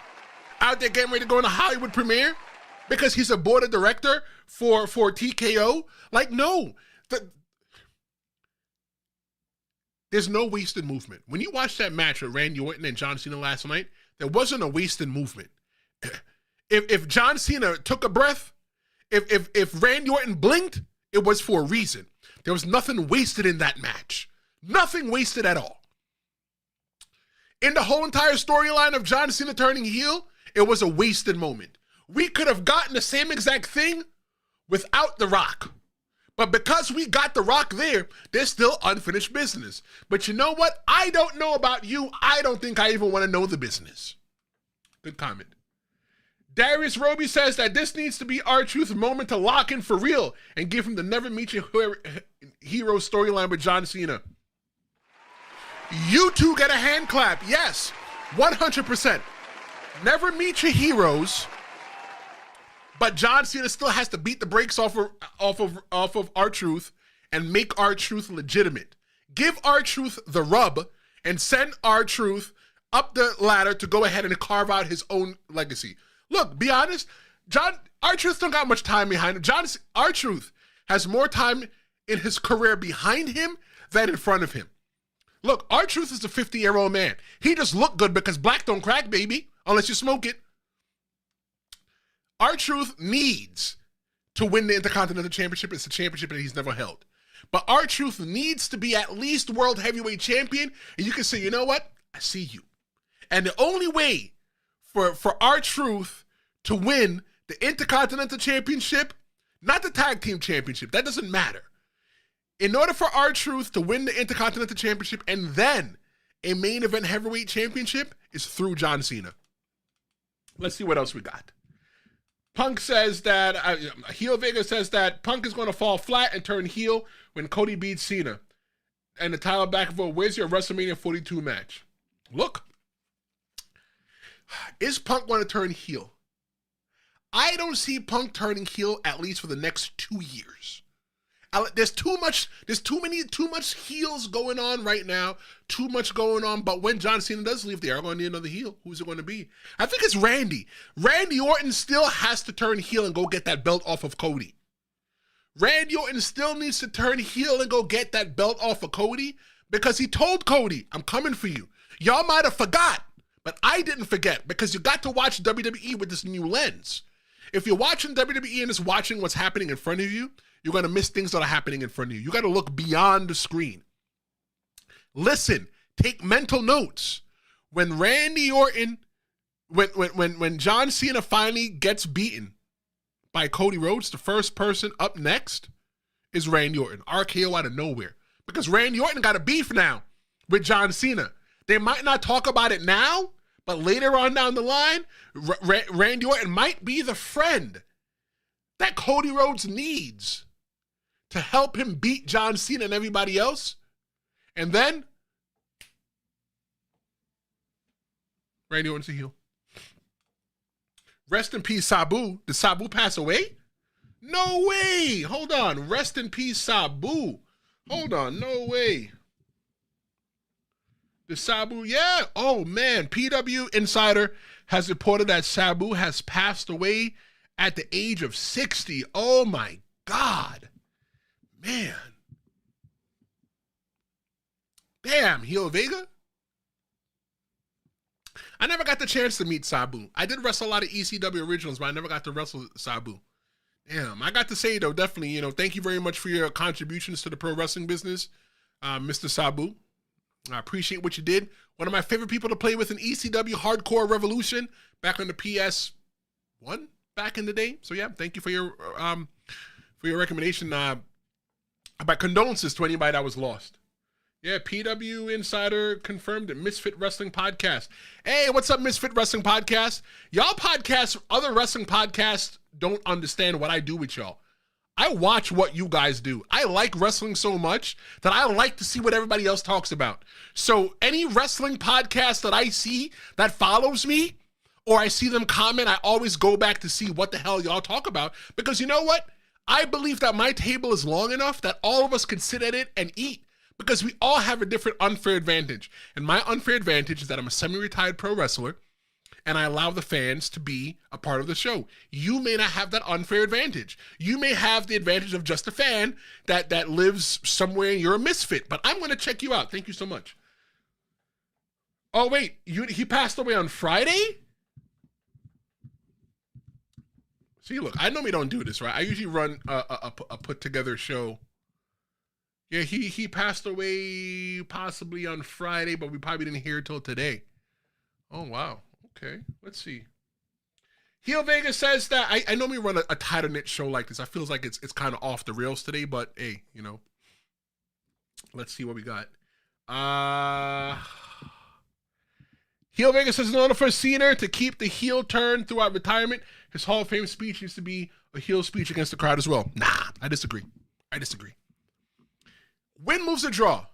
Out there getting ready to go in a Hollywood premiere? Because he's a board of director for TKO? Like, no. There's no wasted movement. When you watch that match with Randy Orton and John Cena last night, there wasn't a wasted movement. If John Cena took a breath, if Randy Orton blinked, it was for a reason. There was nothing wasted in that match. Nothing wasted at all. In the whole entire storyline of John Cena turning heel, it was a wasted moment. We could have gotten the same exact thing without The Rock. But because we got The Rock there, there's still unfinished business. But you know what? I don't know about you. I don't think I even want to know the business. Good comment. Darius Roby says that this needs to be R-Truth's moment to lock in for real and give him the Never Meet Your Hero storyline with John Cena. You two get a hand clap. Yes, 100%. Never meet your heroes, but John Cena still has to beat the brakes off of R-Truth and make R-Truth legitimate. Give R-Truth the rub and send R-Truth up the ladder to go ahead and carve out his own legacy. Look, be honest, R-Truth don't got much time behind him. R-Truth has more time in his career behind him than in front of him. Look, R-Truth is a 50-year-old man. He just looked good because black don't crack, baby, unless you smoke it. R-Truth needs to win the Intercontinental Championship. It's a championship that he's never held. But R-Truth needs to be at least World Heavyweight Champion, and you can say, you know what? I see you. And the only way for R-Truth to win the Intercontinental Championship, not the Tag Team Championship, that doesn't matter. In order for R-Truth to win the Intercontinental Championship and then a main event heavyweight championship is through John Cena. Let's see what else we got. Punk says that, Heel Vega says that Punk is going to fall flat and turn heel when Cody beats Cena. And the title back and forth, where's your WrestleMania 42 match? Look, is Punk going to turn heel? I don't see Punk turning heel at least for the next 2 years. There's too much heels going on right now. Too much going on. But when John Cena does leave, they are going to need another heel. Who's it going to be? I think it's Randy. Randy Orton still has to turn heel and go get that belt off of Cody. Randy Orton still needs to turn heel and go get that belt off of Cody because he told Cody, I'm coming for you. Y'all might have forgot, but I didn't forget because you got to watch WWE with this new lens. If you're watching WWE and just watching what's happening in front of you, you're going to miss things that are happening in front of you. You got to look beyond the screen. Listen, take mental notes. When Randy Orton, when John Cena finally gets beaten by Cody Rhodes, the first person up next is Randy Orton. RKO out of nowhere. Because Randy Orton got a beef now with John Cena. They might not talk about it now, But later on down the line, Randy Orton might be the friend that Cody Rhodes needs to help him beat John Cena and everybody else. And then Randy Orton's a heel. Rest in peace, Sabu. Did Sabu pass away? No way. Hold on. Rest in peace, Sabu. Hold on. No way. The Sabu, yeah. Oh, man. PW Insider has reported that Sabu has passed away at the age of 60. Oh, my God. Man. Damn, Heel Vega? I never got the chance to meet Sabu. I did wrestle a lot of ECW originals, but I never got to wrestle Sabu. Damn, I got to say, though, definitely, thank you very much for your contributions to the pro wrestling business, Mr. Sabu. I appreciate what you did. One of my favorite people to play with in ECW Hardcore Revolution back on the PS1 back in the day. So, yeah, thank you for your recommendation. My condolences to anybody that was lost. Yeah, PW Insider confirmed it. Misfit Wrestling Podcast. Hey, what's up, Misfit Wrestling Podcast? Y'all podcasts, other wrestling podcasts don't understand what I do with y'all. I watch what you guys do. I like wrestling so much that I like to see what everybody else talks about. So any wrestling podcast that I see that follows me, or I see them comment, I always go back to see what the hell y'all talk about. Because you know what? I believe that my table is long enough that all of us can sit at it and eat. Because we all have a different unfair advantage. And my unfair advantage is that I'm a semi-retired pro wrestler and I allow the fans to be a part of the show. You may not have that unfair advantage. You may have the advantage of just a fan that lives somewhere and you're a misfit. But I'm going to check you out. Thank you so much. Oh, wait. He passed away on Friday? See, look, I normally don't do this, right? I usually run a put-together show. Yeah, he passed away possibly on Friday, but we probably didn't hear it till today. Oh, wow. Okay, let's see. Heel Vegas says that I normally run a tighter knit show like this. I feel like it's kind of off the rails today, but hey, let's see what we got. Heel Vegas says in order for Cena to keep the heel turn throughout retirement, his Hall of Fame speech needs to be a heel speech against the crowd as well. Nah, I disagree. Win, moves, or draw.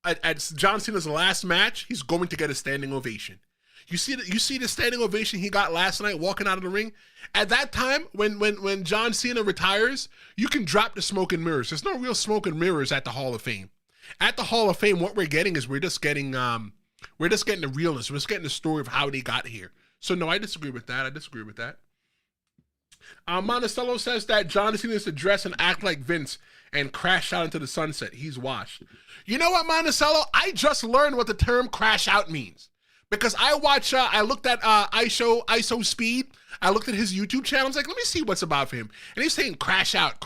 At John Cena's last match, he's going to get a standing ovation. You see the standing ovation he got last night walking out of the ring? At that time, when John Cena retires, you can drop the smoke and mirrors. There's no real smoke and mirrors at the Hall of Fame. At the Hall of Fame, what we're getting is we're just getting the realness. We're just getting the story of how they got here. So no, I disagree with that. Monticello says that John Cena is to dress and act like Vince and crash out into the sunset. He's washed. You know what, Monticello? I just learned what the term crash out means. Because I looked at ISO Speed. I looked at his YouTube channel. I was like, let me see what's about for him. And he's saying crash out.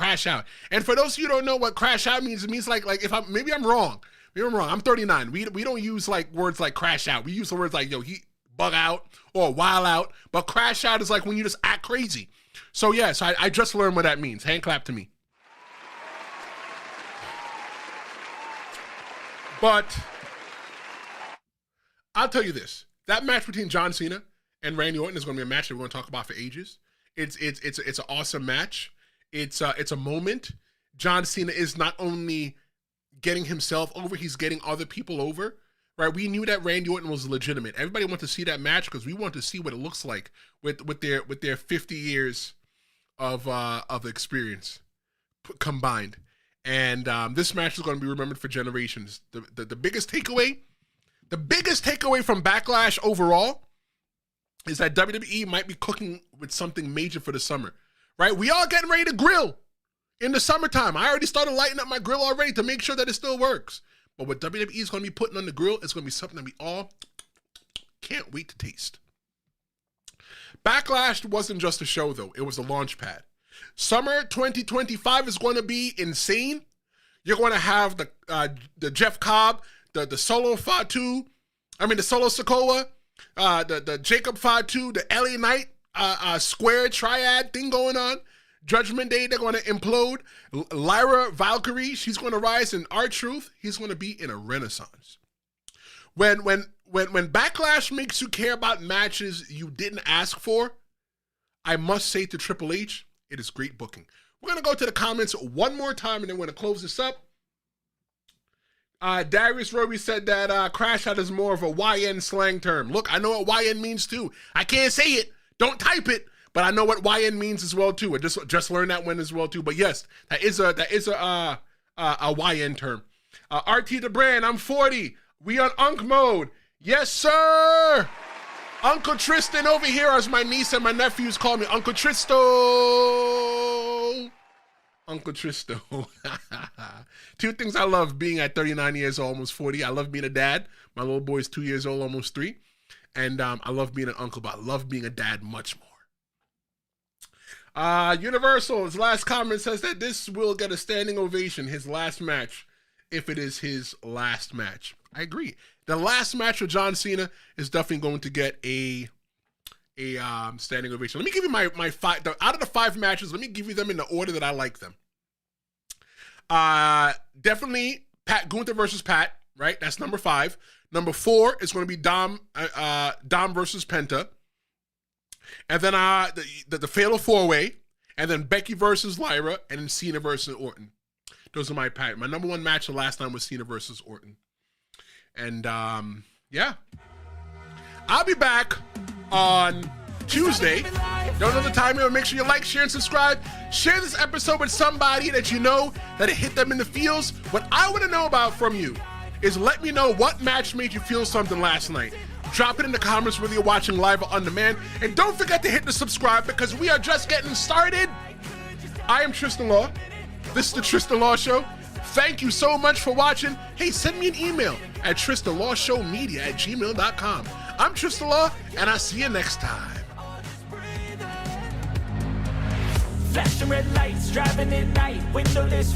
And for those of you who don't know what crash out means, it means like if maybe I'm wrong. I'm 39. We don't use like words like crash out. We use the words like, he bug out or wild out. But crash out is like when you just act crazy. So yes, I just learned what that means. Hand clap to me. But I'll tell you this: that match between John Cena and Randy Orton is going to be a match that we're going to talk about for ages. It's an awesome match. It's a moment. John Cena is not only getting himself over, he's getting other people over. Right? We knew that Randy Orton was legitimate. Everybody wanted to see that match because we want to see what it looks like with their 50 years of experience combined. And this match is going to be remembered for generations. The biggest takeaway from Backlash overall is that WWE might be cooking with something major for the summer, right? We all getting ready to grill in the summertime. I already started lighting up my grill already to make sure that it still works. But what WWE is going to be putting on the grill is going to be something that we all can't wait to taste. Backlash wasn't just a show, though. It was a launch pad. Summer 2025 is going to be insane. You're going to have the Jeff Cobb, the Solo Fatu, the Solo Sikoa, the Jacob Fatu, the LA Knight square triad thing going on. Judgment Day, they're going to implode. Lyra Valkyrie, she's going to rise in R-Truth. He's going to be in a renaissance. When Backlash makes you care about matches you didn't ask for, I must say to Triple H, it is great booking. We're going to go to the comments one more time, and then we're going to close this up. Darius Roby said that crash out is more of a YN slang term. Look, I know what YN means too. I can't say it. Don't type it. But I know what YN means as well too. I just learned that one as well too. But yes, that is a YN term. RT the brand, I'm 40. We on Unk mode. Yes, sir. Uncle Tristan over here, as my niece and my nephews call me, Uncle Tristo. Uncle Tristo. Two things I love being at 39 years old, almost 40. I love being a dad. My little boy's 2 years old, almost 3. And I love being an uncle, but I love being a dad much more. Universal, his last comment says that this will get a standing ovation, his last match, if it is his last match. I agree. The last match with John Cena is definitely going to get a standing ovation. Let me give you my 5. Out of the 5 matches, let me give you them in the order that I like them. Definitely Pat Gunther versus Pat, right? That's number 5. Number 4 is going to be Dom versus Penta. And then the Fatal 4-Way, and then Becky versus Lyra, and then Cena versus Orton. Those are my pack. My number 1 match the last time was Cena versus Orton. And yeah. I'll be back on Tuesday. Don't know the time, but make sure you like, share, and subscribe. Share this episode with somebody that you know that it hit them in the feels. What I want to know about from you is let me know what match made you feel something last night. Drop it in the comments whether you're watching live or on demand. And don't forget to hit the subscribe because we are just getting started. I am Tristan Law. This is the Tristan Law Show. Thank you so much for watching. Hey, send me an email at tristanlawshowmedia@gmail.com. I'm Tristan Law, and I'll see you next time. Flashing red lights, driving at night, windowless.